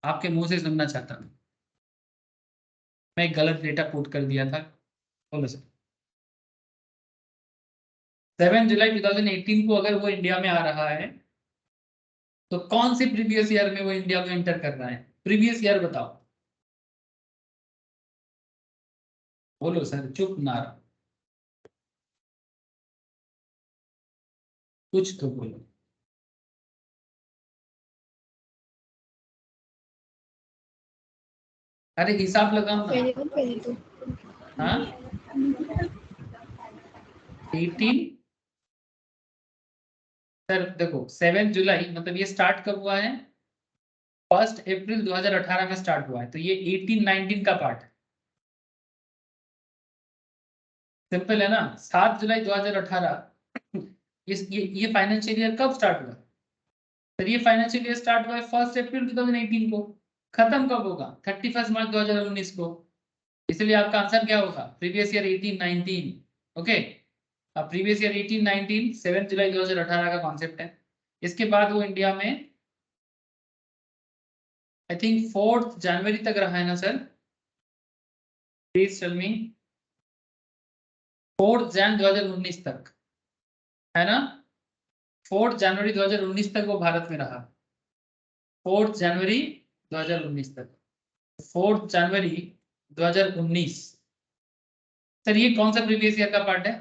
आपके मुंह से सुनना चाहता हूँ। मैं एक गलत डेटा पुट कर दिया था, बोलो सर। 7 जुलाई 2018 को अगर वो इंडिया में आ रहा है तो कौन से प्रीवियस ईयर में वो इंडिया में एंटर कर रहा है? प्रीवियस ईयर बताओ, बोलो सर, चुप ना रहो, कुछ तो बोलो। अरे हिसाब लगाओ ना। 21, 22। हाँ 18। सर देखो 7 जुलाई मतलब ये स्टार्ट कब हुआ है? 1 अप्रैल 2018 में स्टार्ट हुआ है, तो ये 18-19 का पार्ट है। सिंपल है ना। 7 जुलाई 2018 ये फाइनेंशियल ईयर कब स्टार्ट हुआ? सर ये फाइनेंशियल ईयर स्टार्ट हुआ है 1 अप्रैल 2018 को। खत्म कब होगा? 31 मार्च 2019 को। इसलिए आपका आंसर क्या होगा? Previous year 18-19। ओके, अब प्रीवियस ईयर 18-19 7 जुलाई 2018 का कॉन्सेप्ट है। इसके बाद वो इंडिया में आई थिंक 4 जनवरी तक रहा है ना सर? प्लीज टेल मी। 4 जन 2019 तक है ना? 4 जनवरी 2019 तक वो भारत में रहा। 4 जनवरी 2019 तक। 4 जनवरी 2019। सर ये कौन सा प्रीवियस ईयर का पार्ट है?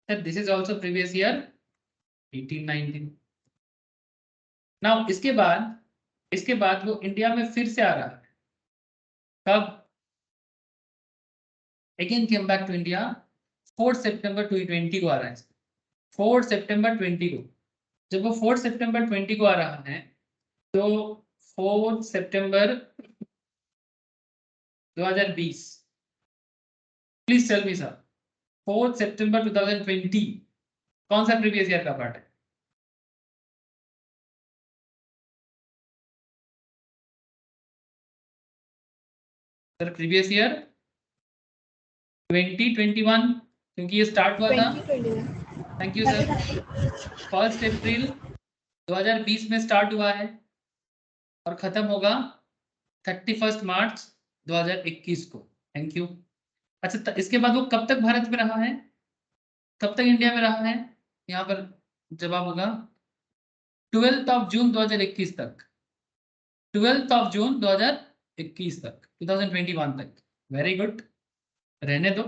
Sir this is also previous year 18-19। Now इसके बाद वो इंडिया में फिर से आ रहा है। कब? Again came back to India 4 सितंबर 2020 को आ रहा है। 4 सितंबर 20 को। जब वो 4 सितंबर 20 को आ रहा है तो 4 सितंबर 2020, प्लीज टेल मी सर, 4 सितंबर 2020 कौन सा प्रीवियस ईयर का पार्ट है? सर प्रीवियस ईयर 2021, क्योंकि ये स्टार्ट हुआ था। 2021। Thank you sir. 1 अप्रैल 2020 में स्टार्ट हुआ है और खत्म होगा 31 मार्च 2021 को। Thank you. अच्छा इसके बाद वो कब तक भारत में रहा है? कब तक इंडिया में रहा है? यहाँ पर जवाब होगा 12 जून 2021 तक। 12 जून 2021 तक, 2021 तक। वेरी गुड, रहने दो,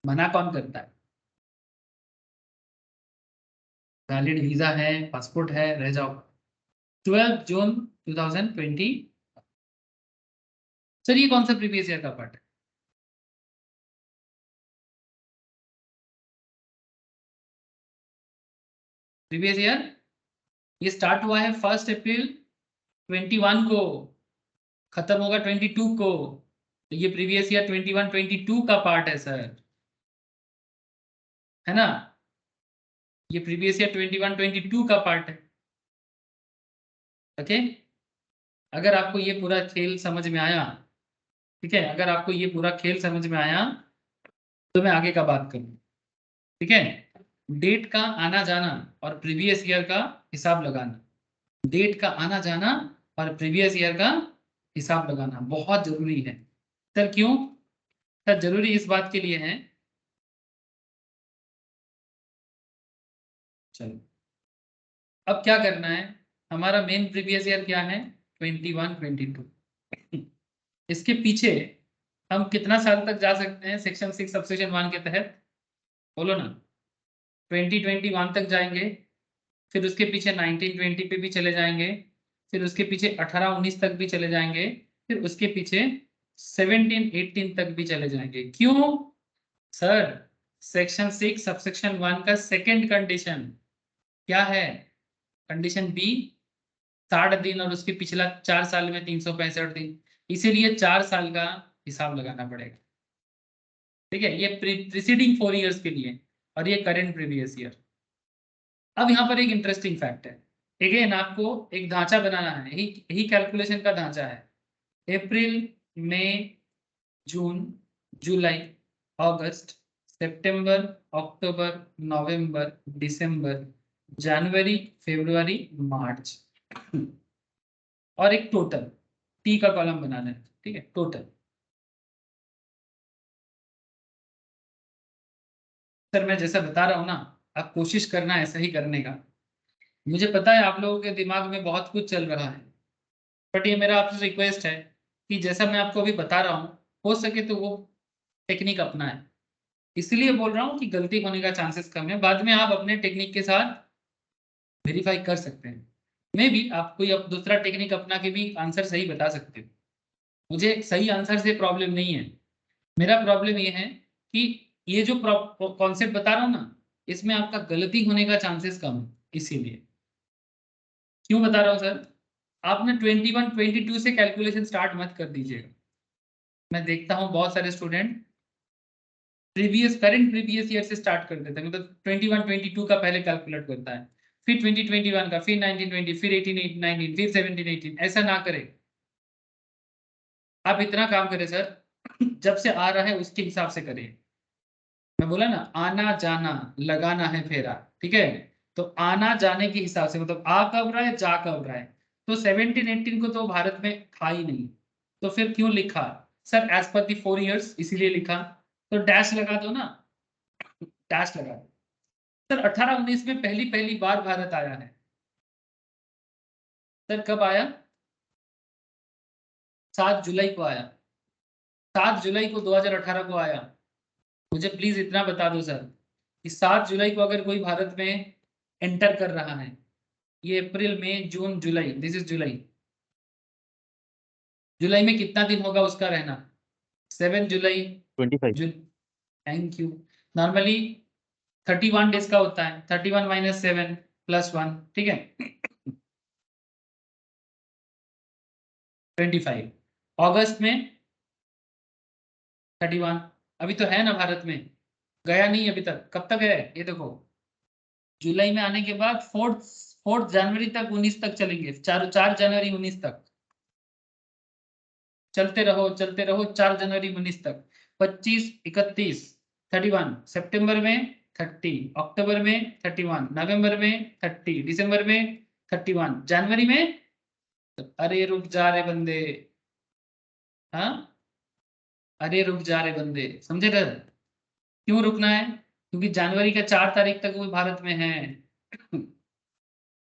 मना कौन करता है? वैलिड वीजा है, पासपोर्ट है, रह जाओ। 12 जून 2020। सर ये कौन सा प्रीवियस ईयर का पार्ट है? प्रीवियस ईयर ये स्टार्ट हुआ है 1 अप्रैल 21 को, खत्म होगा 22 को, तो ये प्रीवियस ईयर 21-22 का पार्ट है सर, है ना? ये प्रीवियस ईयर 21-22 का पार्ट है। ओके, अगर आपको ये पूरा खेल समझ में आया, ठीक है, अगर आपको ये पूरा खेल समझ में आया तो मैं आगे का बात करूँ। ठीक है, डेट का आना जाना और प्रीवियस ईयर का हिसाब लगाना, डेट का आना जाना और प्रीवियस ईयर का हिसाब लगाना बहुत जरूरी है। सर क्यों? सर जरूरी इस बात के लिए है, चलो अब क्या करना है, हमारा मेन प्रीवियस ईयर क्या है? 21-22। इसके पीछे हम कितना साल तक जा सकते हैं सेक्शन 6 सबसेक्शन 1 के तहत? बोलो ना। 2021 तक जाएंगे, फिर उसके पीछे 1920 पे भी चले जाएंगे, फिर उसके पीछे 18-19 तक भी चले जाएंगे, फिर उसके पीछे 17-18 तक भी चले जाएंगे। क्यों? सर सेक्शन 6 सबसेक्शन 1 का सेकंड कंडीशन क्या है? कंडीशन बी 60 दिन और उसके पिछला 4 साल में 365 दिन, इसीलिए 4 साल का हिसाब लगाना पड़ेगा। ठीक है, ये प्रीसीडिंग 4 इयर्स के लिए और ये करेंट प्रीवियस ईयर। अब यहाँ पर एक इंटरेस्टिंग फैक्ट है, अगेन आपको एक ढांचा बनाना है, यही कैलकुलेशन का ढांचा है। अप्रैल, मई, जून, जुलाई, अगस्त, सितंबर, अक्टूबर, नवंबर, दिसंबर, जनवरी, फरवरी, मार्च, और एक टोटल टी का कॉलम बनाना है। ठीक है, टोटल। सर मैं जैसा बता रहा हूँ ना, आप कोशिश करना ऐसा ही करने का। मुझे पता है आप लोगों के दिमाग में बहुत कुछ चल रहा है, बट ये मेरा आपसे रिक्वेस्ट है कि जैसा मैं आपको अभी बता रहा हूँ, हो सके तो वो टेक्निक अपनाएं। इसलिए बोल रहा हूँ कि गलती होने का चांसेस कम है, बाद में आप अपने टेक्निक के साथ वेरीफाई कर सकते हैं। मे भी आप कोई दूसरा टेक्निक अपना के भी आंसर सही बता सकते हो। मुझे सही आंसर से प्रॉब्लम नहीं है, मेरा प्रॉब्लम ये है कि ये जो कॉन्सेप्ट बता रहा हूँ ना, इसमें आपका गलती होने का चांसेस कम है। इसीलिए क्यों बता रहा हूँ सर, आपने 21 22 से कैलकुलेशन स्टार्ट मत कर दीजिएगा। मैं देखता हूँ बहुत सारे स्टूडेंट करंट प्रीवियस ईयर से स्टार्ट कर देते हैं, मतलब 21 22 का पहले कैलकुलेट करता है, फिर 2021 का, फिर 1920, फिर 18 19, फिर 17 18। ऐसा ना करें, आप इतना काम करें सर, जब से आ रहा है उसके हिसाब से करें। मैं बोला ना, आना जाना लगाना है फेरा, ठीक है। तो आना जाने के हिसाब से, मतलब आ कब रहा है, जा कब रहा है। तो 17 18 को तो भारत में था ही नहीं, तो फिर क्यों लिखा सर, एज पर दी 4 इयर्स, इसीलिए लिखा। तो डैश लगा दो ना, डैश लगा दो। सर 18 19 में पहली पहली बार भारत आया है। सर कब आया, 7 जुलाई को आया, 7 जुलाई को 2018 को आया। मुझे प्लीज इतना बता दो सर कि 7 जुलाई को अगर कोई भारत में एंटर कर रहा है, ये अप्रैल मई जून जुलाई, दिस इज जुलाई, जुलाई में कितना दिन होगा उसका रहना, 7 जुलाई 25। Thank you. नॉर्मली 31 डेज का होता है, 31 माइनस 7 प्लस 1, ठीक है, 25। अगस्त में 31, अभी तो है ना भारत में, गया नहीं अभी तक, कब तक है ये देखो, जुलाई में आने के बाद 4 जनवरी तक, 19 तक चलेंगे, 4 जनवरी 19 तक चलते रहो चलते रहो, 4 जनवरी 19 तक, 25 31 31, सितंबर में 30, अक्टूबर में 31, नवंबर में 30, दिसंबर में 31, जनवरी में, अरे रुक जा रहे बंदे, हाँ, अरे रुक जा रहे बंदे, समझे सर, क्यों रुकना है, क्योंकि जनवरी का 4 तारीख तक वो भारत में है।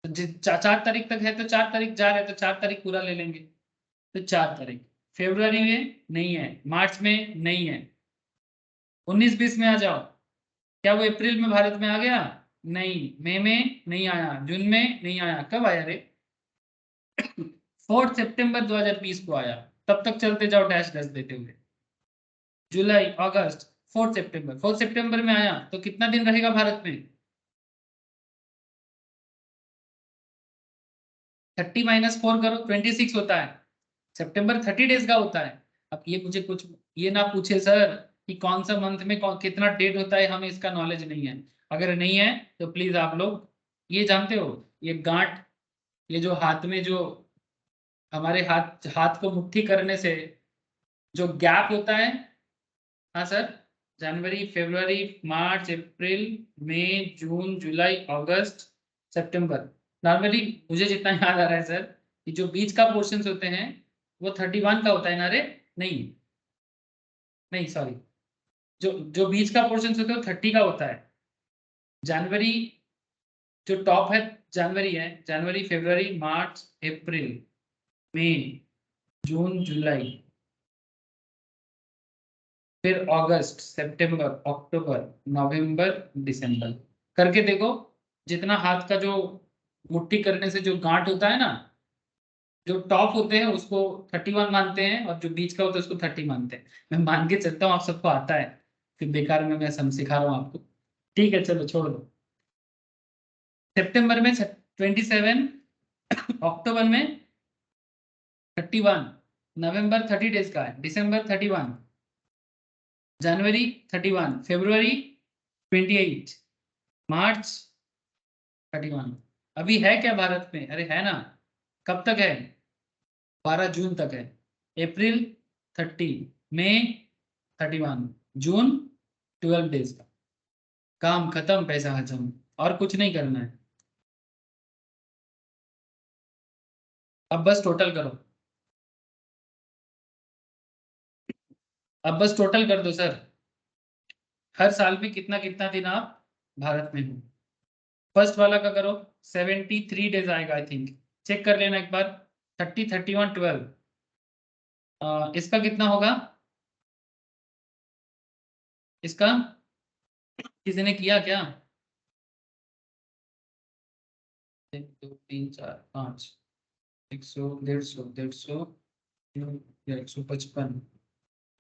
4 तारीख तक है तो 4 तारीख जा रहे हैं, तो 4 तारीख पूरा ले लेंगे, तो 4 तारीख। फरवरी में नहीं है, मार्च में नहीं है, 19 20 में आ जाओ। क्या वो अप्रैल में भारत में आ गया, नहीं, मई में नहीं आया, जून में नहीं आया, कब आया रे, 4 सितंबर 2020 को आया। तब तक चलते जाओ डैश डैश देते हुए, जुलाई अगस्त, 4 सितंबर, 4 सितंबर में आया तो कितना दिन रहेगा भारत में, 30 माइनस 4 करो, 26 होता है। सितंबर 30 डेज का होता है। अब ये मुझे कुछ ये ना पूछे सर कि कौन सा मंथ में कितना डेट होता है, हमें इसका नॉलेज नहीं है। अगर नहीं है तो प्लीज आप लोग ये जानते हो, ये गांठ, ये जो हाथ में जो हमारे हाथ हाथ को मुट्ठी करने से जो गैप होता है, हाँ सर, जनवरी फरवरी मार्च अप्रैल मई जून जुलाई अगस्त सितंबर, नॉर्मली मुझे जितना याद आ रहा है सर, कि जो बीच का पोर्शन होते हैं वो 31 का होता है ना रे, नहीं नहीं सॉरी, जो बीच का पोर्शन होता है वो 30 का होता है। जनवरी जो टॉप है, जनवरी है, जनवरी फरवरी मार्च अप्रैल मई जून जुलाई, फिर अगस्त सितंबर अक्टूबर नवंबर दिसंबर, करके देखो। जितना हाथ का जो मुट्ठी करने से जो गांठ होता है ना, जो टॉप होते हैं उसको 31 मानते हैं, और जो बीच का होता है उसको 30 मानते हैं। मैं मान के चलता हूँ आप सबको आता है, फिर बेकार में मैं सिखा रहा हूँ आपको। ठीक है चलो छोड़ दो, सितंबर में 27, अक्टूबर में 31, नवंबर 30 डेज का है, दिसंबर 31, जनवरी 31, फरवरी 28, मार्च 31। अभी है क्या भारत में? अरे है ना। कब तक है? 12 जून तक है। अप्रैल 30, मई 31, जून 12 डेज का। काम खत्म, पैसा हजम, और कुछ नहीं करना है। अब बस टोटल करो, अब बस टोटल कर दो सर। हर साल में कितना कितना दिन आप भारत में हो। फर्स्ट वाला का करो, 73 डेज आएगा आई थिंक। चेक कर लेना एक बार। 30, 31, 12। इसका कितना होगा? इसका किसी ने किया क्या? 1 2 3 4 5, 100, 150, 150, 155,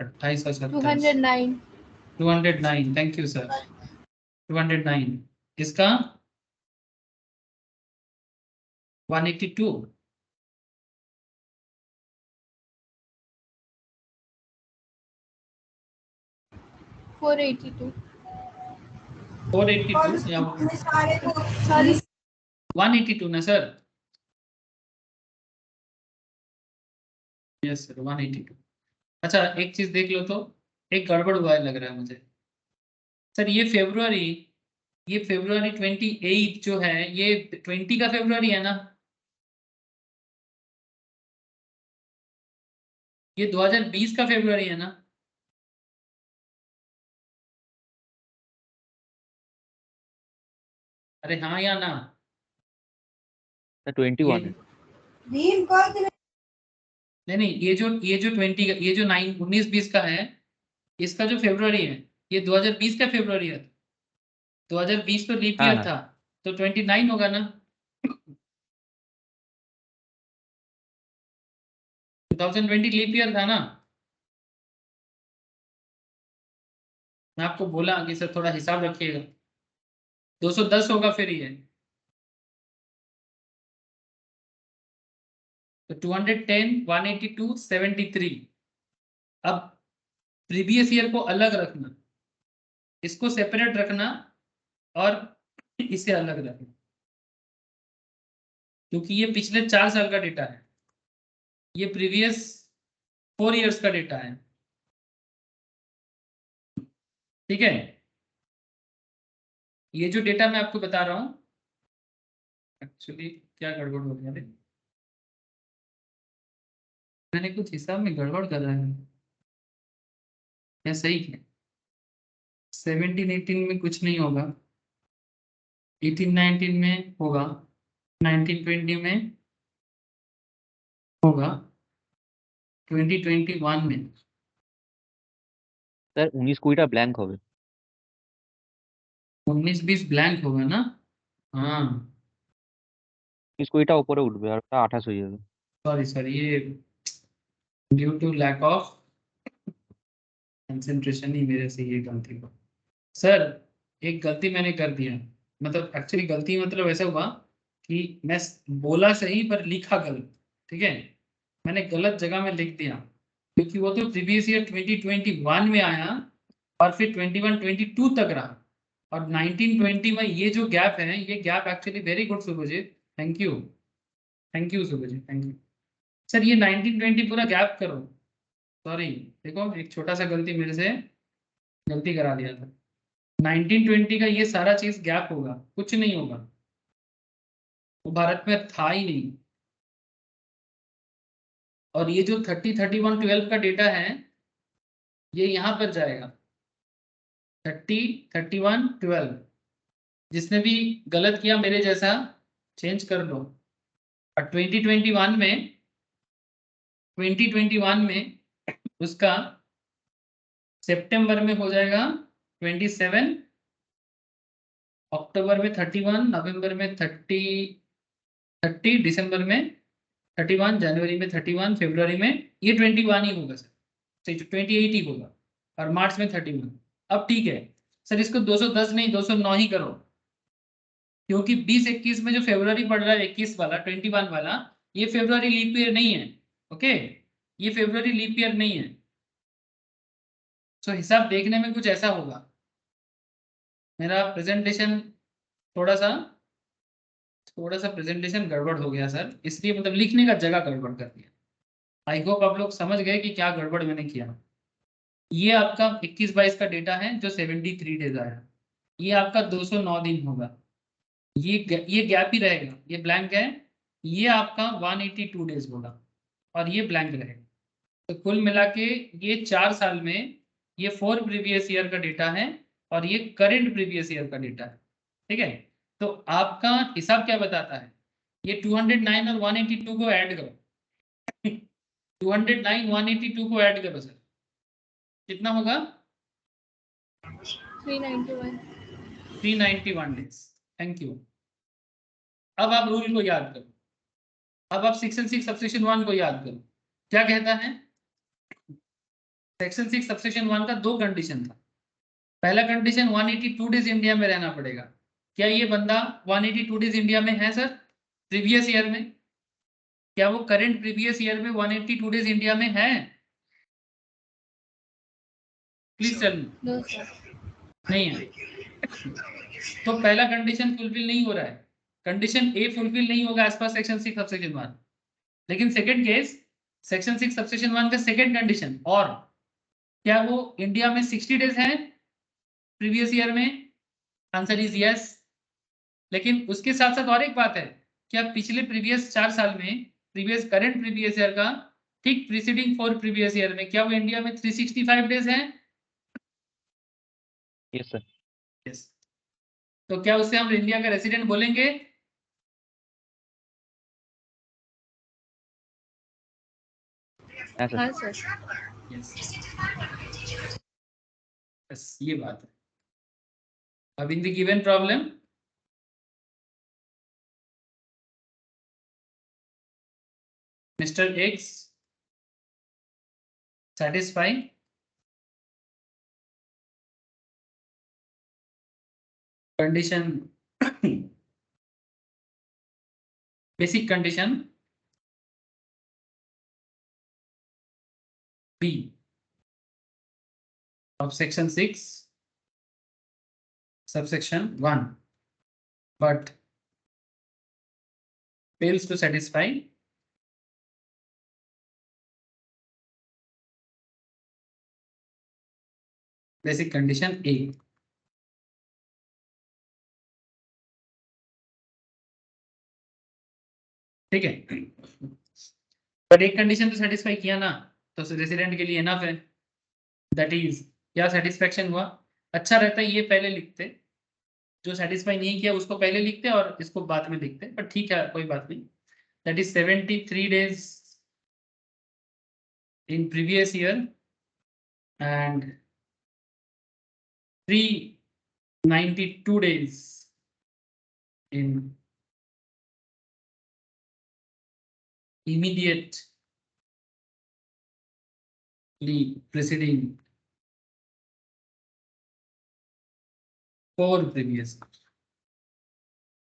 28 और 27, 209, 209। Thank you sir, 209। इसका 182, 482, 482 या सॉरी 182 ना सर? Yes sir, 182। अच्छा एक चीज देख लो तो, एक गड़बड़ हुआ है लग रहा है मुझे। सर ये फरवरी 28 जो है, ये 20 का फरवरी है ना? ये 2020 का फरवरी है ना? अरे हाँ या ना? सर 21 है। नहीं, ये जो 20 का, ये जो 19-20 का है, इसका जो फरवरी है, ये 2020 का फरवरी है। 2020 तो लीप हाँ ईयर हाँ था, तो 29 होगा ना? 2020 लीप ईयर था ना? मैं आपको बोला कि सर थोड़ा हिसाब रखिएगा। 210 होगा फिर ये। तो 210, 182, 73। अब प्रीवियस ईयर को अलग रखना, इसको सेपरेट रखना, और इसे अलग रखना, क्योंकि ये पिछले 4 साल का डेटा है, ये प्रीवियस 4 इयर्स का डेटा है। ठीक है, ये जो डेटा मैं आपको बता रहा हूँ, एक्चुअली क्या गड़बड़ हो गया है, मैंने कुछ हिसाब में गड़बड़ कर रहा है या सही है? 17, 18 में कुछ नहीं होगा, 18, 19 में होगा, 19, 20 में होगा, 2021 में। सर 19 কুড়িটা ব্ল্যাঙ্ক হবে। 19-20 ब्लैंक होगा ना? हाँ 19 কুড়িটা উপরে উঠবে আর ওটা 28 হয়ে যাবে। सॉरी सर, ये due to lack of concentration ही मेरे से ये गलती हुआ। सर एक गलती मैंने कर दिया, मतलब एक्चुअली गलती मतलब ऐसा हुआ कि मैं बोला सही पर लिखा गलत। ठीक है, मैंने गलत जगह में लिख दिया, क्योंकि वो तो प्रीवियस ईयर 2021 में आया, और फिर 21-22 तक रहा, और 19-20 में ये जो गैप है, ये gap actually very good Subhajit, thank you, thank you Subhajit, thank you. Sir ये 19-20 पूरा गैप करो, सॉरी, देखो एक छोटा सा गलती मेरे से, गलती करा दिया था। 19-20 का ये सारा चीज गैप होगा, कुछ नहीं होगा, वो भारत में था ही नहीं। और ये जो 30, 31, 12 का डेटा है, ये यहाँ पर जाएगा 30, 31, 12। जिसने भी गलत किया मेरे जैसा, चेंज कर लो। और 2021 में उसका सितंबर में हो जाएगा 27, अक्टूबर में 31, नवंबर में 30, दिसंबर में 31, जनवरी में 31, फरवरी में ये 21 ही होगा सर, 28 ही होगा, और मार्च में 31। अब ठीक है सर, इसको 210 नहीं 209 ही करो, क्योंकि 20-21 में जो फरवरी पड़ रहा है, 21 वाला 21 वाला, ये फरवरी लीप ईयर नहीं है। ओके, ये फरवरी लीप ईयर नहीं है। सो हिसाब देखने में कुछ ऐसा होगा। मेरा प्रेजेंटेशन थोड़ा सा प्रेजेंटेशन गड़बड़ हो गया सर, इसलिए मतलब लिखने का जगह गड़बड़ कर दिया। आई होप आप लोग समझ गए कि क्या गड़बड़ मैंने किया। ये आपका 21-22 का डेटा है जो 73 डेज आया। ये आपका 209 दिन होगा। ये गैप ही रहेगा, ये ब्लैंक है। ये आपका 182 डेज होगा और ये ब्लैंक रहेगा। तो कुल मिला के ये 4 साल में ये 4 प्रीवियस ईयर का डेटा है और ये करंट प्रीवियस ईयर का डेटा है। ठीक है, तो आपका हिसाब क्या बताता है, ये 209 और 182 को ऐड करो। 209 182 को ऐड करो सर, कितना होगा? 391 391 डेज। Thank you. अब आप रूल को याद करो, अब आप सेक्शन 6 सबसेक्शन 1 को याद करो। क्या कहता है? सेक्शन 6 सबसेक्शन 1 का 2 कंडीशन था। पहला कंडीशन 182 डेज इंडिया में रहना पड़ेगा। क्या ये बंदा 182 डेज इंडिया में है सर प्रीवियस ईयर में? क्या वो करंट प्रीवियस ईयर में 182 डेज इंडिया में है? Please tell me. No sir नहीं है। तो पहला कंडीशन फुलफिल नहीं हो रहा है, कंडीशन ए फुलफिल नहीं होगा एज पर सेक्शन 6 सबसेक्शन 1। लेकिन सेकंड केस, सेक्शन 6 सबसेक्शन 1 का सेकंड कंडीशन, और क्या वो इंडिया में 60 डेज है प्रीवियस ईयर में? Answer is yes. लेकिन उसके साथ साथ और एक बात है, क्या पिछले प्रीवियस 4 साल में प्रीवियस करंट प्रीवियस ईयर का ठीक प्रीसीडिंग 4 प्रीवियस ईयर में क्या वो इंडिया में 365 डेज है? Yes sir. यस। तो क्या उससे हम इंडिया का रेसिडेंट बोलेंगे? हाँ सर। हाँ सर यस, बस ये बात है। अब in the given problem mister x satisfy condition basic condition B of section 6 subsection 1 but fails to satisfy basic condition A। ठीक है, पर एक कंडीशन तो सेटिस्फाई किया ना, तो रेसिडेंट के लिए इनफ है। दैट इज, क्या सेटिस्फेक्शन हुआ? अच्छा रहता है ये पहले लिखते, जो सेटिस्फाई नहीं किया उसको पहले लिखते और इसको बाद में लिखते, पर ठीक है कोई बात नहीं। That is 73 days in previous year and 392 days in immediately preceding 4 previous years.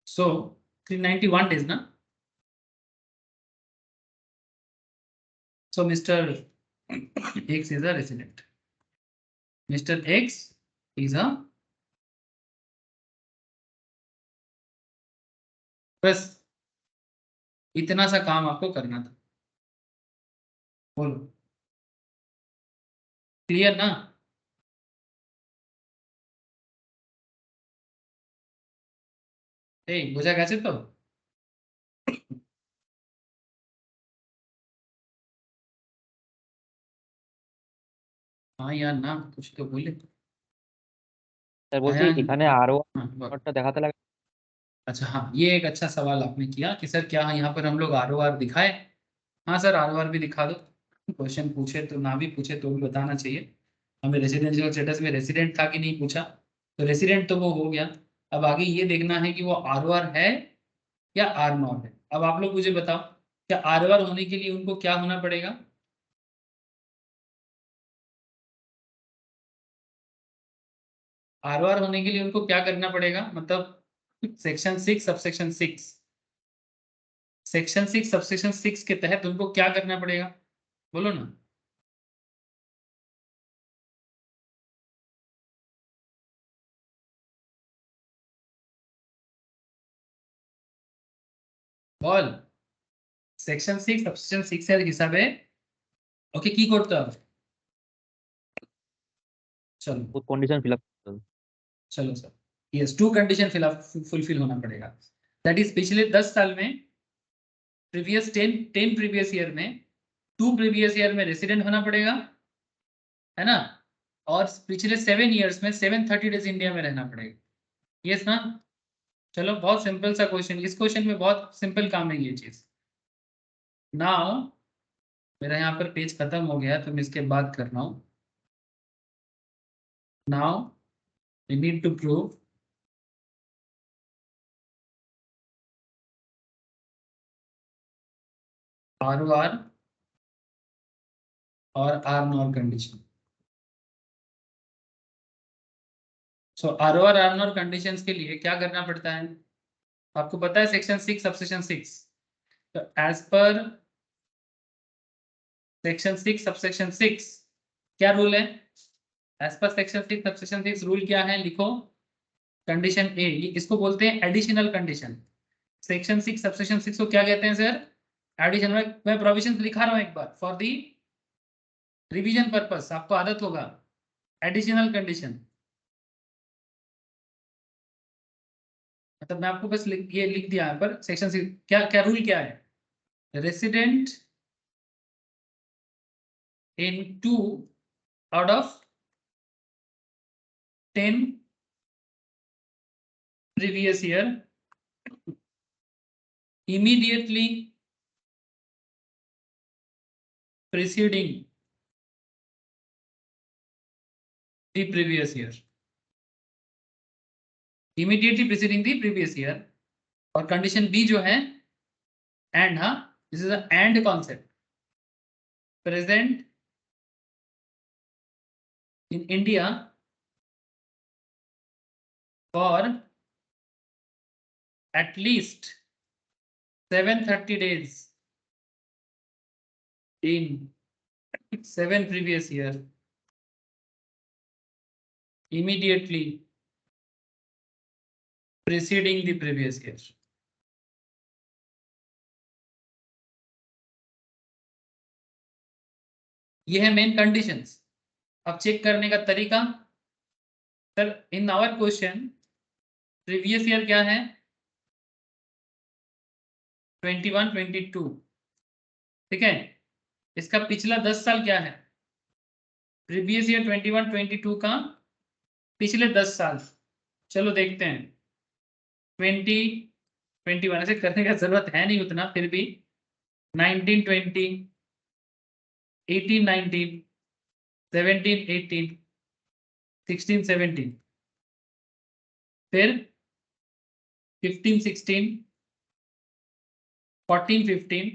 So 391 days na. So Mr. X is a resident. Mr. X is a, बस इतना सा काम आपको करना था। बोलो, क्लियर ना? बुझा कैसे तो? हाँ यार ना, कुछ तो बोले। স্যার বলছি आया नहीं? এখানে আরও हाँ, बोलो। নাম্বারটা দেখাতে লাগে। अच्छा हाँ, ये एक अच्छा सवाल आपने किया कि सर क्या यहाँ पर हम लोग ROR दिखाए? हाँ सर, ROR भी दिखा दो। क्वेश्चन पूछे तो ना भी पूछे तो भी बताना चाहिए। हमें रेसिडेंशियल स्टेटस में रेसिडेंट था कि नहीं पूछा, तो रेसिडेंट तो वो हो गया। अब आगे ये देखना है कि वो ROR है या R0 है। अब आप लोग मुझे बताओ, क्या ROR होने के लिए उनको क्या होना पड़ेगा? ROR होने के लिए उनको क्या करना पड़ेगा, मतलब सेक्शन 6 सबसेक्शन 6, सेक्शन 6 सबसेक्शन 6 के तहत उनको क्या करना पड़ेगा? बोलो ना। বল সেকশন 6 সাবসেকশন 6 এর হিসাবে ওকে কি করতে হবে? चलो वो कंडीशन फिल अप कर दो। चलो सर, यस 2 कंडीशन फुलफिल होना पड़ेगा। दैट इज पिछले 10 साल में प्रीवियस 10 प्रीवियस ईयर में 2 प्रीवियस ईयर में रेसिडेंट होना पड़ेगा, है ना, और पिछले 7 इयर्स में 730 डेज इंडिया में रहना पड़ेगा। यस ना? चलो बहुत सिंपल सा क्वेश्चन, इस क्वेश्चन में बहुत सिंपल काम है ये चीज। नाउ मेरा यहाँ पर पेज खत्म हो गया तो मैं इसके बाद कर रहा हूँ। Now we need to prove ROR और R-NOR कंडीशन। सो ROR R-NOR कंडीशंस के लिए क्या करना पड़ता है? आपको पता है सेक्शन 6 सबसेक्शन 6, तो एज पर सेक्शन 6 सबसेक्शन 6 क्या रूल है? As per section 6 subsection 6 rule क्या है? लिखो कंडीशन ए, इसको बोलते हैं एडिशनल कंडीशन। सेक्शन 6 सबसेक्शन 6 को क्या कहते हैं सर? एडिशनल। मैं प्रोविजन लिखा रहा हूं एक बार फॉर दी रिवीजन पर्पस, आपको आदत होगा। एडिशनल कंडीशन मतलब मैं आपको बस ये लिख दिया यहाँ पर सेक्शन 6 क्या क्या रूल क्या है? Resident in 2 out of 10 previous year immediately preceding the previous year, immediately preceding the previous year। और कंडीशन बी जो है एंड, हाँ this is and concept, present in India for at least 730 days in 7 previous year immediately preceding the previous year। ये है मेन कंडीशंस। अब चेक करने का तरीका, sir in our question previous year क्या है? 21 22, ठीक है। इसका पिछला 10 साल क्या है? प्रीवियस ईयर 21 22 का पिछले 10 साल। चलो देखते हैं 20 21, ऐसे करने का जरूरत है नहीं उतना, फिर भी 19 20, 18 19, 17 18, 16 17, फिर 15 16, 14 15,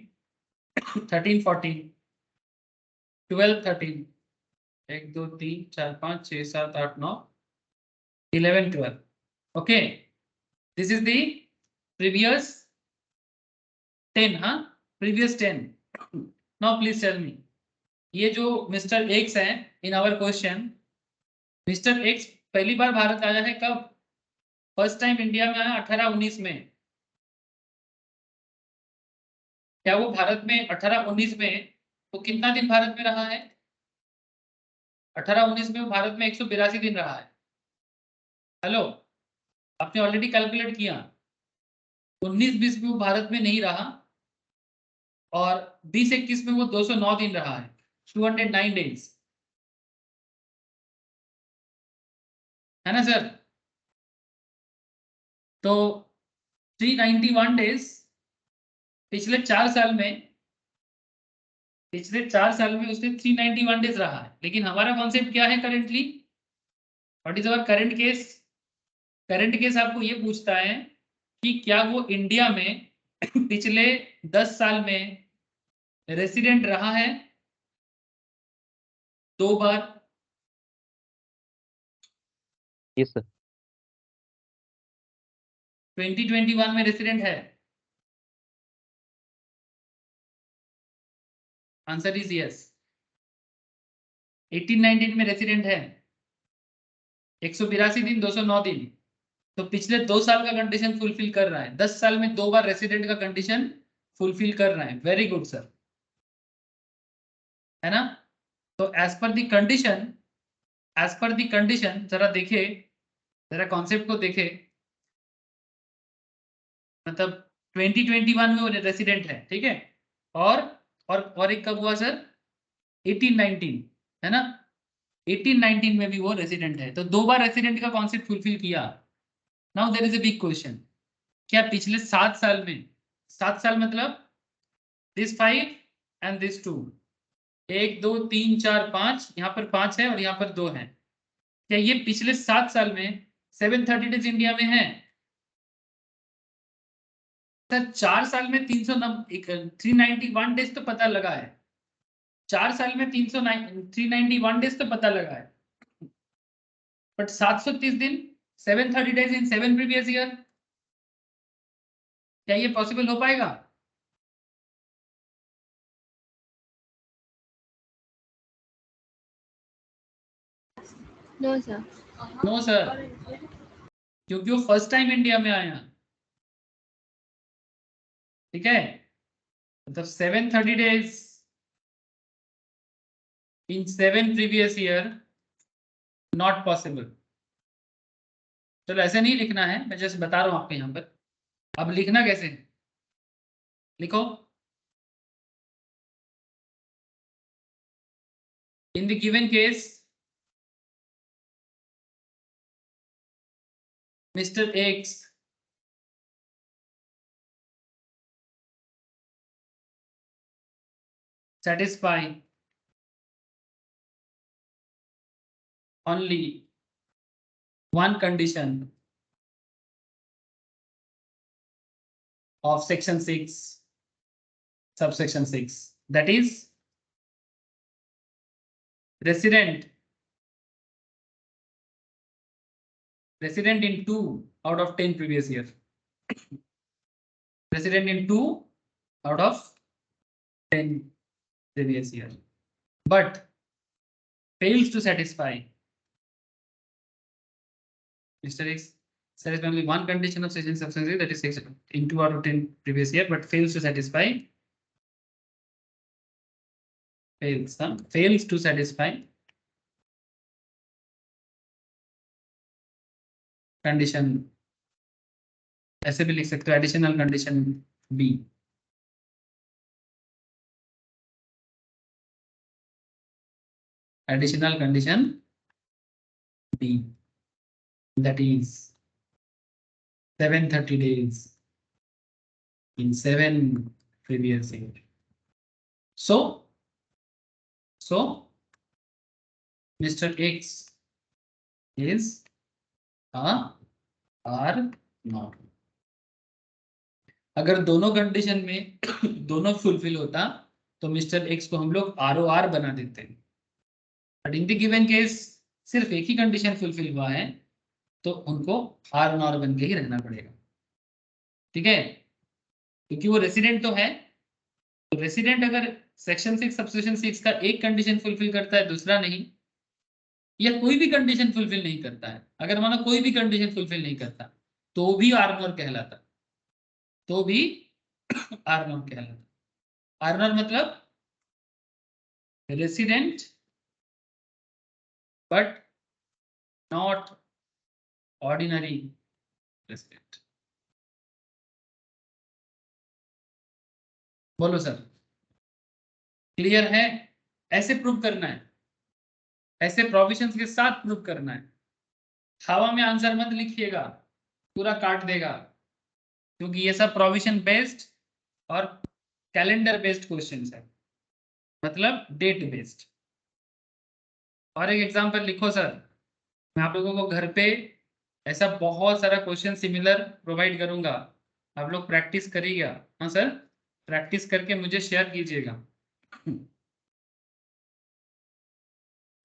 13 14, 12 13, 1 2 3 4 5 6 7 8 9 11 12। Okay, this is the previous 10, हाँ previous 10। Now please tell me, ये जो मिस्टर एक्स है in our question, mister X पहली बार भारत आया है कब? फर्स्ट टाइम इंडिया में आया 18 19 में। क्या वो भारत में 18 19 में वो कितना दिन भारत में रहा है? 18 19 में वो भारत में 182 दिन रहा है। हेलो, आपने ऑलरेडी कैलकुलेट किया, 19 20 में वो भारत में नहीं रहा और 20 21 में वो 209 दिन रहा है, 209 डेज, है ना सर? तो 391 डेज पिछले 4 साल में, पिछले 4 साल में उसने 391 डेज रहा है। लेकिन हमारा कॉन्सेप्ट क्या है currently? What is our current case? Current case आपको ये पूछता है कि क्या वो इंडिया में पिछले 10 साल में रेसिडेंट रहा है 2 बार? Yes sir. 2021 में रेसिडेंट है? Answer is yes. 18 19 में रेसिडेंट है? 182 दिन 209 दिन, तो पिछले 2 साल का कंडीशन फुलफिल कर रहा है, 10 साल में 2 बार रेसिडेंट का कंडीशन फुलफिल कर रहा है। वेरी गुड सर, है ना। तो एज पर द कंडीशन जरा देखे, जरा कॉन्सेप्ट को देखे, मतलब 2021 में वो रेसिडेंट है, ठीक है। और एक कब हुआ सर, 1819, है ना। 1819 में भी वो रेसिडेंट है, तो 2 बार रेसिडेंट का कॉन्सेप्ट फुलफिल किया। Now there is a big question, क्या पिछले 7 साल में, 7 साल मतलब दिस 5 एंड दिस 2, 1 2 3 4 5, यहाँ पर 5 है और यहाँ पर 2 है, क्या ये पिछले 7 साल में 730 डेज इंडिया में है? सर 4 साल में 391 डेज तो पता लगा है, 4 साल में 391 डेज तो पता लगा है, बट 730 दिन, 730 डेज इन 7 प्रीवियस ईयर, क्या ये पॉसिबल हो पाएगा? No sir. नो सर, क्योंकि वो फर्स्ट टाइम इंडिया में आया, ठीक है। मतलब 730 days in 7 previous year not possible. चलो ऐसे नहीं लिखना है, मैं जस्ट बता रहा हूं आपको यहाँ पर। अब लिखना कैसे है? लिखो, in the given case mister x satisfy only one condition of section 6 subsection 6, that is resident in 2 out of 10 previous year, resident in 2 out of 10 previous year, but fails to satisfy Mr. X satisfy only one condition of section subsection 6, that is section in 2 out of 10 previous year, but fails to satisfy condition, ऐसे भी लिख सकते हो additional condition B, additional condition B, that is 730 days in 7 previous year. So Mr. X is a R not. अगर दोनों कंडीशन में दोनों फुलफिल होता तो मिस्टर एक्स को हम लोग ROR बना देते हैं, but in the given case सिर्फ एक ही कंडीशन फुलफिल हुआ है, तो उनको R नॉर बन के ही रहना पड़ेगा, ठीक है। क्योंकि वो रेसिडेंट तो है, तो रेसिडेंट अगर सेक्शन 6 सबसेक्शन 6 का एक कंडीशन फुलफिल करता है, दूसरा नहीं, या कोई भी कंडीशन फुलफिल नहीं करता है, अगर मानो कोई भी कंडीशन फुलफिल नहीं करता, तो भी आर्नर कहलाता, तो भी आर्नर कहलाता। आर्नर मतलब resident but not ordinary resident. बोलो सर, क्लियर है? ऐसे प्रूव करना है, ऐसे प्रोविजंस के साथ प्रूव करना है। हवा में आंसर मत लिखिएगा, पूरा काट देगा, क्योंकि ये सब प्रोविजन बेस्ड और कैलेंडर बेस्ड क्वेश्चंस है, मतलब डेट बेस्ड। और एक एग्जांपल लिखो सर, मैं आप लोगों को घर पे ऐसा बहुत सारा क्वेश्चन सिमिलर प्रोवाइड करूंगा, आप लोग प्रैक्टिस करिएगा। हाँ सर, प्रैक्टिस करके मुझे शेयर कीजिएगा,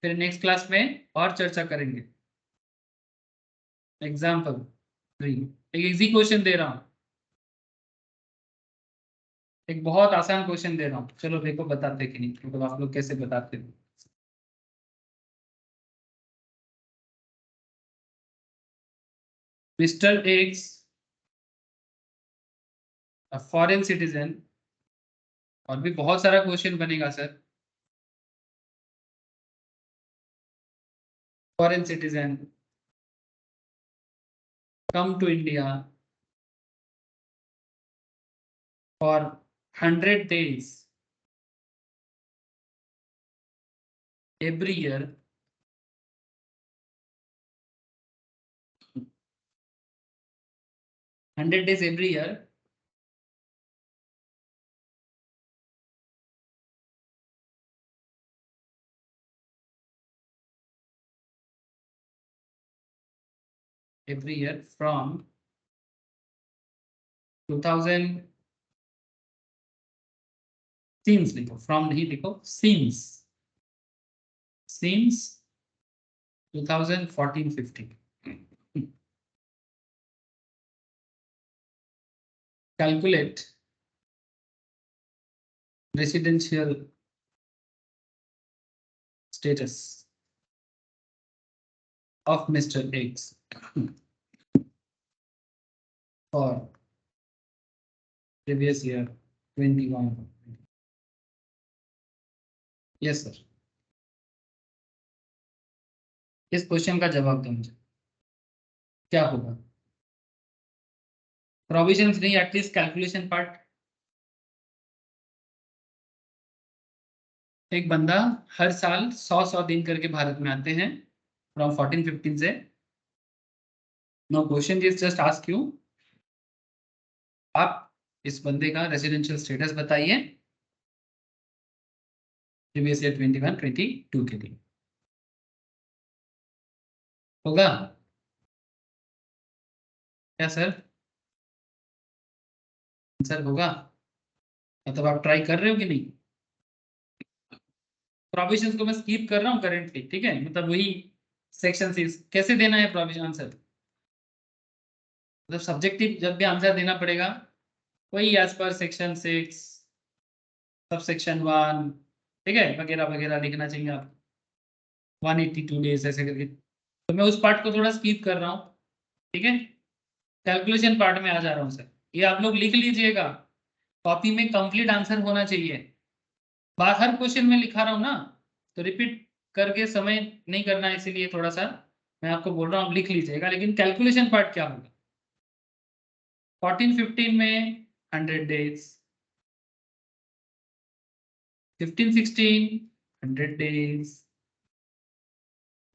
फिर नेक्स्ट क्लास में और चर्चा करेंगे। एग्जाम्पल 3, एक इजी क्वेश्चन दे रहा हूं, एक बहुत आसान क्वेश्चन दे रहा हूं, चलो देखो बताते कि नहीं, मतलब आप लोग कैसे बताते हो। मिस्टर एक्स फॉरेन सिटीजन, और भी बहुत सारा क्वेश्चन बनेगा sir. Foreign citizen come to India for 100 days every year, every year from 2000 since लिखो, from नहीं लिखो, since 2014-15 calculate residential status of Mr. X for previous year 21. Yes sir, इस क्वेश्चन का जवाब दो मुझे, क्या होगा? प्रोविजंस नहीं, एटलीस्ट कैलकुलेशन पार्ट। एक बंदा हर साल 100 दिन करके भारत में आते हैं फ्रॉम 14-15 से। No question is just ask you, आप इस बंदे का रेजिडेंशियल स्टेटस बताइए प्रीवियस ईयर 21-22 के लिए। होगा क्या सर? आंसर होगा? मतलब आप ट्राई कर रहे हो कि नहीं? प्रोविजंस को मैं स्किप कर रहा हूँ करेंटली, ठीक है? मतलब वही सेक्शन 6 कैसे देना है प्रोविजन आंसर, मतलब सब्जेक्टिव जब भी आंसर देना पड़ेगा वही as per section 6 sub section 1, ठीक है, वगैरह वगैरह लिखना चाहिए आप 182 डेज ऐसे करके। तो मैं उस पार्ट को थोड़ा स्किप कर रहा हूँ, ठीक है? कैलकुलेशन पार्ट में आ जा रहा हूँ सर। ये आप लोग लिख लीजिएगा, कॉपी में कंप्लीट आंसर होना चाहिए। हर क्वेश्चन में लिखा रहा हूँ ना, तो रिपीट करके समय नहीं करना, इसीलिए थोड़ा सा मैं आपको बोल रहा हूँ, आप लिख लीजिएगा। लेकिन कैलकुलेशन पार्ट क्या होगा? 14-15 में 100 डेज, 15-16 100 डेज,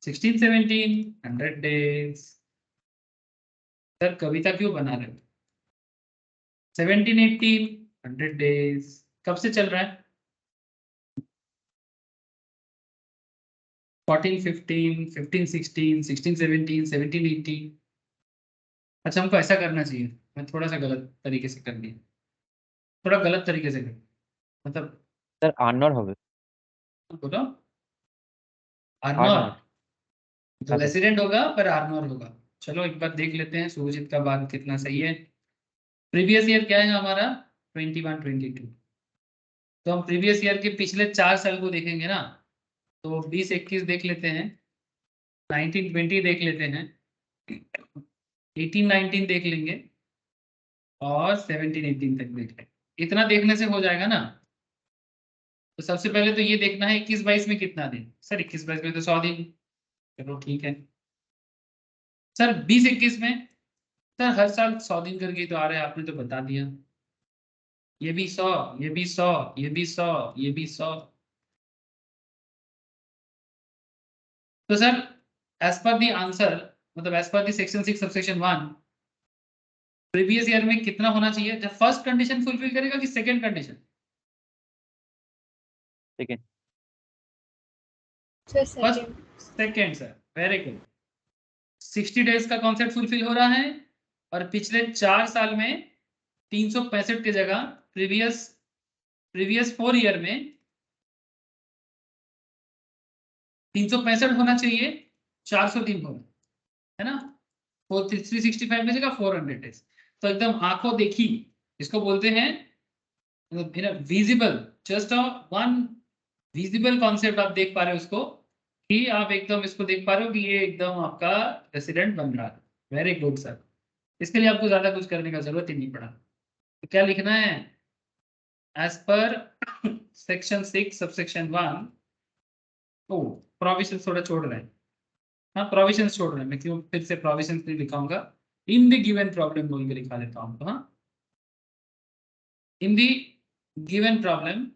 16-17 100 डेज। सर कविता क्यों बना रहे हो? 17-18 100 डेज। कब से चल रहा है? 14-15, 15-16, 16-17, 17-18। अच्छा हमको ऐसा करना चाहिए, मैं थोड़ा सा गलत तरीके से कर दिया, थोड़ा गलत तरीके से कर, मतलब স্যার আর্নর হবে बोलो आर्नर आर्नर, तो हाँ सर रेसिडेंट होगा पर आर्नर होगा। चलो एक बार देख लेते हैं सुरजीत का बात कितना सही है। प्रीवियस ईयर क्या है हमारा? 21-22। तो हम प्रीवियस ईयर के पिछले 4 साल को देखेंगे ना, तो 20-21 देख लेते हैं, 19-20 देख लेते हैं, 18-19 देख लेंगे, और 17-18 तक देख लेंगे। इतना देखने से हो जाएगा ना? तो सबसे पहले तो ये देखना है 21-22 में कितना दिन। सर 21-22 में तो 100 दिन, चलो ठीक है। सर 20-21 में, सर हर साल 100 दिन करके तो आ रहा है, आपने तो बता दिया। ये भी 100, ये भी 100, ये भी 100, ये भी 100। तो sir as per the answer, मतलब as per the section 6 subsection 1, previous year में कितना होना चाहिए जब फर्स्ट कंडीशन फुलफिल करेगा कि second condition? Second first second sir, very good. 60 days का कॉन्सेप्ट फुलफिल हो रहा है, और पिछले 4 साल में 365 की जगह प्रीवियस 4 ईयर में 365 होना चाहिए, 400 दिन होना है ना, 365 की जगह 400 डेज। तो एकदम आंखों देखी, इसको बोलते हैं visible, just one visible concept आप देख पा रहे हो उसको, कि आप एकदम इसको देख पा रहे हो कि ये एकदम आपका रेसिडेंट बन रहा है। वेरी गुड सर, इसके लिए आपको ज्यादा कुछ करने का जरूरत ही नहीं पड़ा। तो क्या लिखना है, एज पर सेक्शन 6 सबसेक्शन 1। ओ, प्रोविजन थोड़ा छोड़ रहे हैं, हाँ प्रोविजन छोड़ रहे हैं, मैं क्यों फिर से प्रोविजन नहीं लिखाऊंगा, इन द गिवन प्रॉब्लम बोल के लिखा देता हूँ। तो हाँ, in the given problem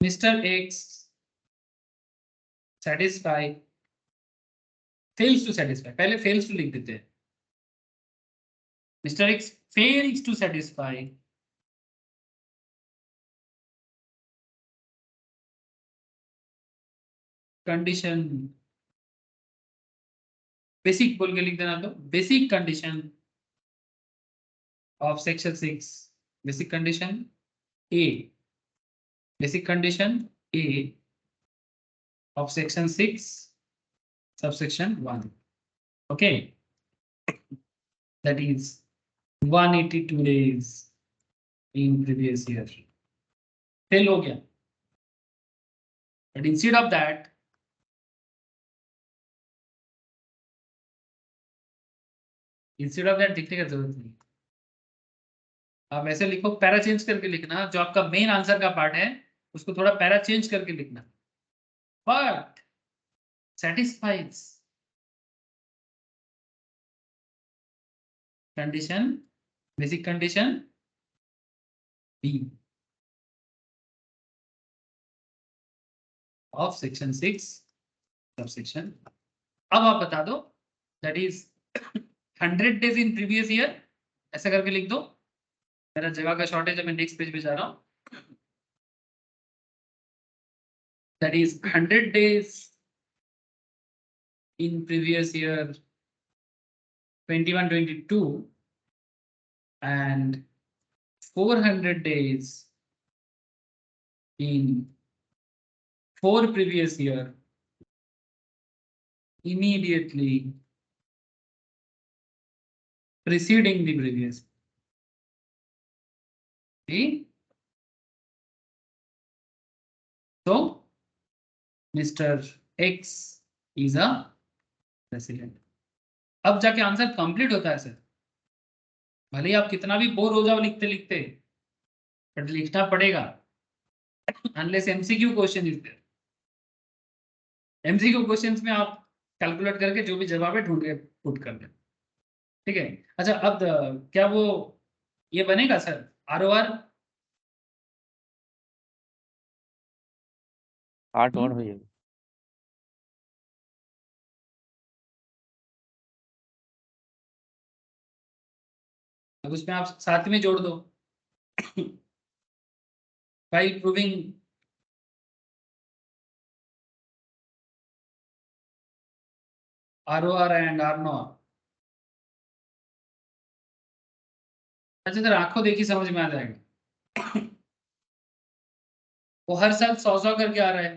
mister x satisfy fails to satisfy, पहले fails to लिख देते हैं, mister x fails to satisfy condition, basic बोल के लिख देना, तो basic condition of section 6, basic condition A, basic condition A of section 6 subsection 1, okay, that is 182 days in previous year, fail हो गया, but instead of that लिखने का जरूरत नहीं, आप ऐसे लिखो, पैरा चेंज करके लिखना, जो आपका मेन आंसर का पार्ट है उसको थोड़ा पैरा चेंज करके लिखना, but satisfies condition, basic condition B of section 6 subsection। अब आप बता दो, that is 100 days in previous year, ऐसा करके लिख दो, मेरा जगह का शॉर्टेज है, मैं नेक्स्ट पेज पे जा रहा हूँ, that is 100 days in previous year 21-22 and 400 days in 4 previous year immediately preceding the previous, okay? So Mr. X is a president। अब जाके आंसर कंप्लीट होता है सर, भले ही आप कितना भी बोर हो जाओ लिखते लिखते, बट लिखना पड़ेगा, unless MCQ question is there, MCQ questions में आप कैलकुलेट करके जो भी जवाब है ढूंढ के पुट कर दें, ठीक है। अच्छा, अब क्या वो ये बनेगा सर आरओआर? 8 और हो जाएगा। अब उसमें आप साथ में जोड़ दो, by proving ROR and R0। अच्छा सर, आंखों देखी समझ में आ जाएगा, वो हर साल 100 करके आ रहा है,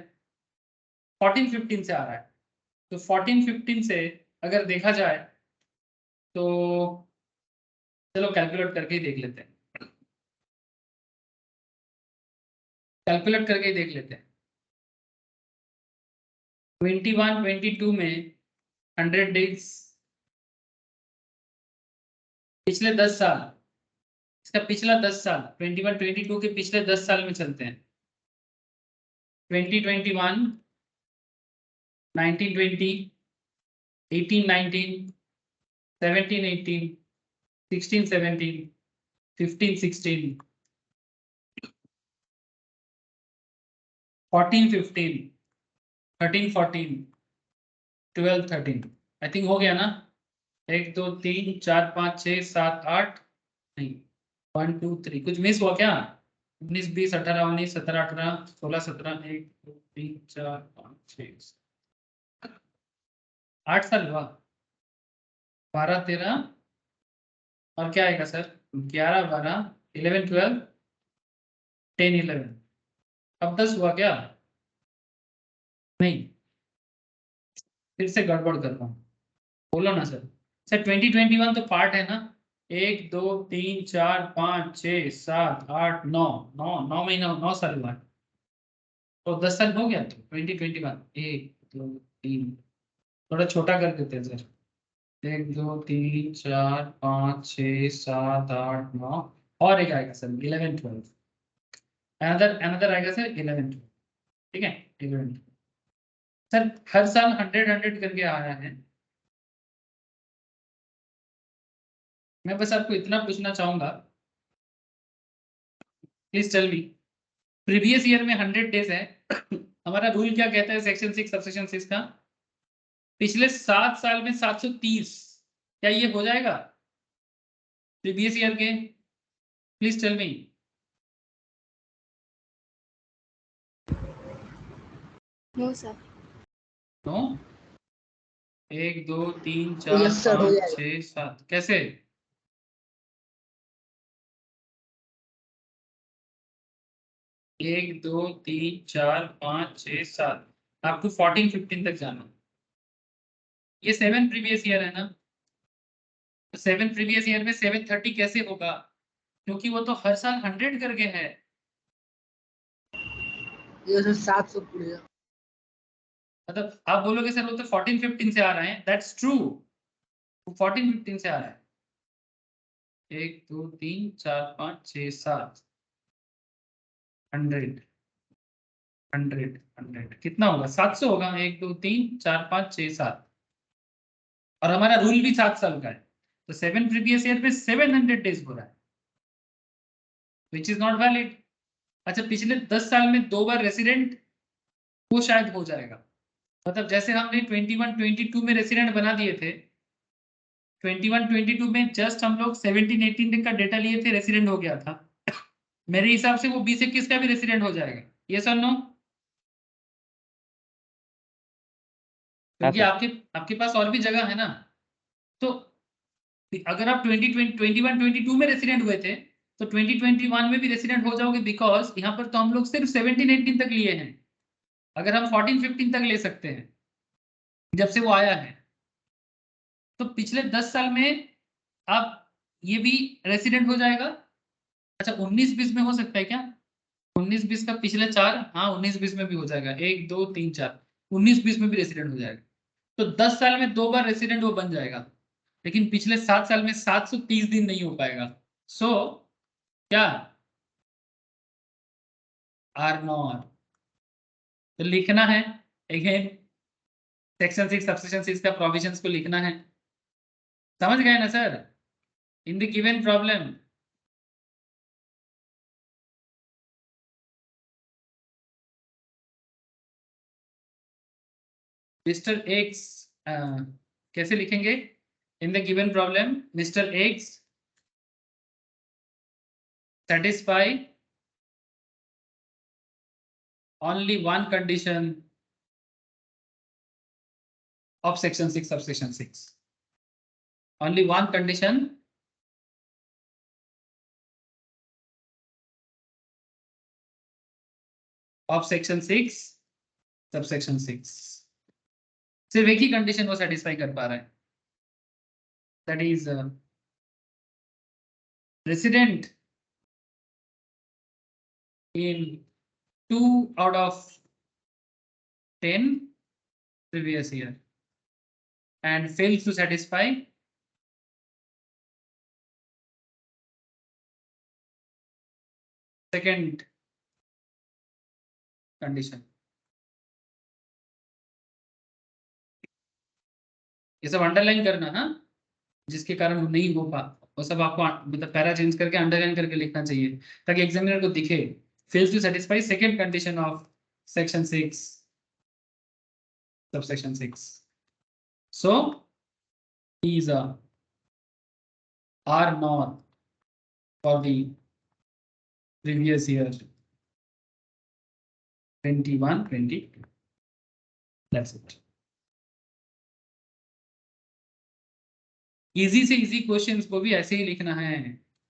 14-15 से आ रहा है, तो 14-15 से अगर देखा जाए तो चलो कैलकुलेट करके ही देख लेते हैं, कैलकुलेट करके ही देख लेते हैं। 21-22 में 100 डेज, पिछले 10 साल, इसका पिछला 10 साल 21-22 के पिछले 10 साल में चलते हैं, 2021, 1920, 18-19, 17-18, 16-17, 15-16, 14-15, 13-14, 12-13, आई थिंक हो गया ना, 1 2 3 4 5 6 7 8, नहीं 1 2 3, कुछ मिस हुआ क्या? 19 20 18 19 17 18 16 17 1 2 3 4 5 6 8 साल हुआ, 12 13 और क्या आएगा सर, 11 12 11 12 10 11, अब 10 हुआ क्या? नहीं, फिर से गड़बड़ कर रहा हूँ, बोलो ना सर। सर 2021 तो पार्ट है ना, 1 2 3 4 5 6 7 8 9 9 9 महीना 9 साल हुआ है, तो 10 साल हो गया, तो 2021 1 2 3, थोड़ा छोटा कर देते हैं सर। 1 2 3 4 5 6 7 8 9 और एक आएगा सर 11 12, अनदर आएगा सर 11 12, ठीक है 11 12। सर हर साल 100 करके आया है। मैं बस आपको इतना पूछना चाहूंगा, please tell me, previous year में 100 डेज है। हमारा रूल क्या कहता है सेक्शन 6 सबसेक्शन 6 का? पिछले 7 साल में 730, क्या ये हो जाएगा प्रीवियस ईयर के? Please tell me. No sir. No? 1 2 3 4 yes sir, हो 5 जाएगा। 6 7 कैसे? एक दो तीन चार पाँच छः सात, आपको 14 15 तक जाना। ये 7 प्रीवियस ईयर है ना, तो 7 प्रीवियस ईयर में 730 कैसे होगा? क्योंकि वो तो हर साल 100 करके है। ये सर 700 पड़ेगा। मतलब आप बोलोगे सर वो तो 14 15 से आ रहे हैं, दैट्स ट्रू, वो 14 15 से आ रहा है। 1 2 3 4 5 6 7 100 100 100 कितना होगा? 700 होगा। 1 2 3 4 5 6 7, और हमारा रूल भी 7 साल का है, तो 7 प्रीवियस ईयर पे 700 डेज हो रहा है, विच इज नॉट वैलिड। अच्छा पिछले 10 साल में 2 बार रेसिडेंट, वो शायद हो जाएगा। मतलब जैसे हमने 21 22 में रेसिडेंट बना दिए थे, 21 22 में जस्ट हम लोग 17 18 का डेटा लिए थे, रेसिडेंट हो गया था। मेरे हिसाब से वो 20 21 का भी रेसिडेंट हो जाएगा, यस और नो? हाँ क्योंकि सर। आपके आपके पास और भी जगह है ना। तो अगर आप 20 21 22 में रेसिडेंट हुए थे, तो 2021 में भी रेसिडेंट हो जाओगे, बिकॉज यहाँ पर तो हम लोग सिर्फ 17 18 तक लिए हैं। अगर हम 14 15 तक ले सकते हैं जब से वो आया है, तो पिछले 10 साल में आप ये भी रेसिडेंट हो जाएगा। अच्छा 19 20 में हो सकता है क्या? 19 20 का पिछले 4, हाँ 19 20 में भी हो जाएगा, 1 2 3 4, 19 20 में भी रेसिडेंट हो जाएगा। तो 10 साल में 2 बार रेसिडेंट वो बन जाएगा, लेकिन पिछले 7 साल में 730 दिन नहीं हो पाएगा। सो क्या आर नॉट, तो लिखना है अगेन सेक्शन 6 सबसेक्शन 6 का प्रोविजंस को लिखना है। समझ गए ना sir? In the given problem mister x, कैसे लिखेंगे? In the given problem mister x satisfy only one condition of section 6 subsection 6. Only one condition of section 6 subsection 6, सिर्फ एक ही कंडीशन वो सेटिस्फाई कर पा रहा है, that is resident in 2 out of 10 previous year and fails to satisfy second condition. ये सब अंडरलाइन करना ना, जिसके कारण वो नहीं हो पा, वो सब आपको मतलब पैरा चेंज करके अंडरलाइन करके लिखना चाहिए, ताकि एग्जामिनर को दिखे fails to satisfy second condition of section 6 subsection 6. So is a R not for the previous year 21 22. That's it. Easy से इजी क्वेश्चंस को भी ऐसे ही लिखना है।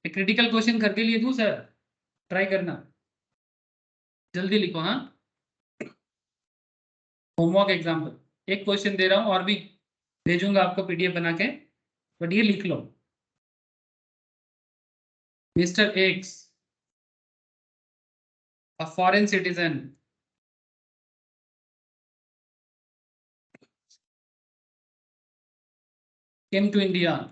एक क्रिटिकल क्वेश्चन करके लिए दूं सर, ट्राई करना, जल्दी लिखो हाँ। होमवर्क एग्जाम्पल एक क्वेश्चन दे रहा हूं और भी भेजूंगा आपको पीडीएफ बना के, बट ये लिख लो। Mister X a foreign citizen came to India.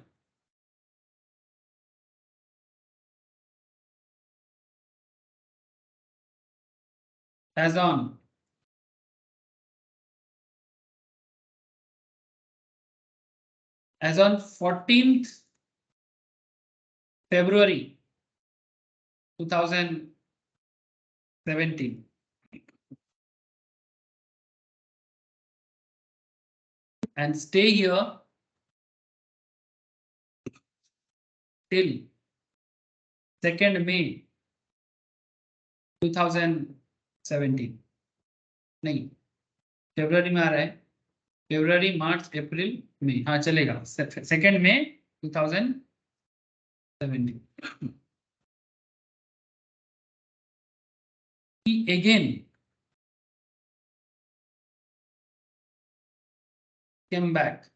As on as on 14th February 2017 and stay here till 2nd May 2017. नहीं, फरवरी में आ रहा है, फरवरी मार्च अप्रैल मई, हाँ चलेगा, 2nd May 2017. He again came back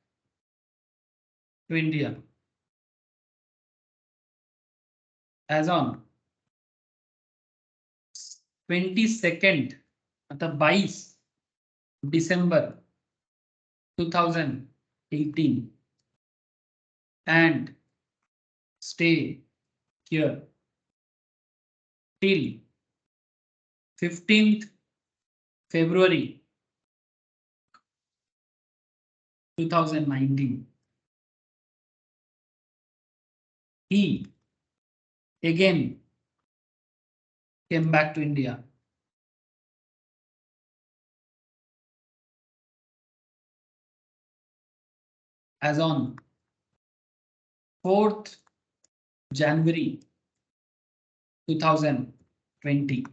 to India as on 22nd, मतलब 22 December 2018 and stay here till 15th February 2019. He again came back to India as on 4th January 2020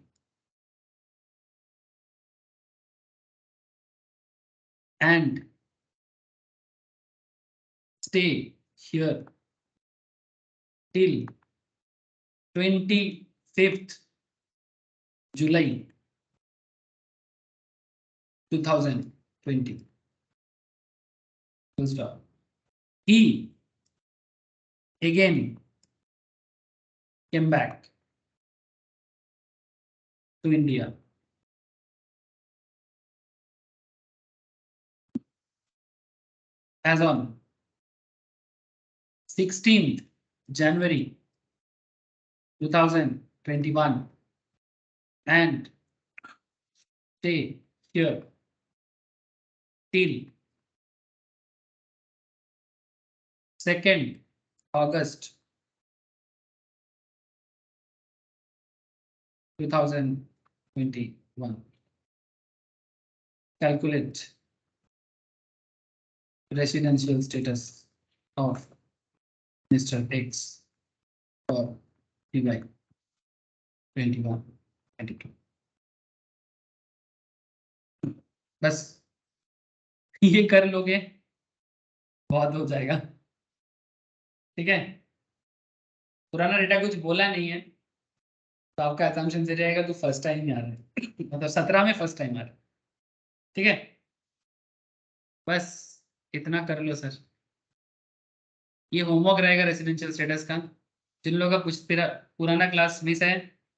and stay here till 25th July 2020. Full stop. He again came back to India as on 16th January 2021 and stay here till 2nd August 2021. Calculate residential status of Mr. X for July 21-22. बस ये कर लोगे बहुत हो जाएगा, ठीक है। पुराना डेटा कुछ बोला नहीं है तो आपका असम्पशन से रहेगा तो फर्स्ट टाइम ही आ रहा है, मतलब 17 में फर्स्ट टाइम आ रहा है, ठीक है। बस इतना कर लो सर, ये होमवर्क रहेगा रेसिडेंशियल स्टेटस का। जिन लोगों का कुछ पुराना क्लास मिस है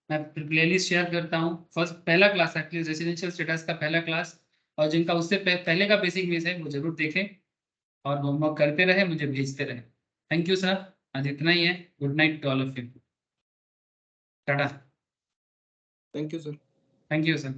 मैं प्लेलिस्ट शेयर करता हूँ, पहला क्लास एक्चुअली रेसिडेंशियल स्टेटस का पहला क्लास, और जिनका उससे पहले का बेसिक मिस है वो जरूर देखें और होमवर्क करते रहे, मुझे भेजते रहे। थैंक यू सर, आज इतना ही है। Good night to all of you, tata. Thank you sir. Thank you sir.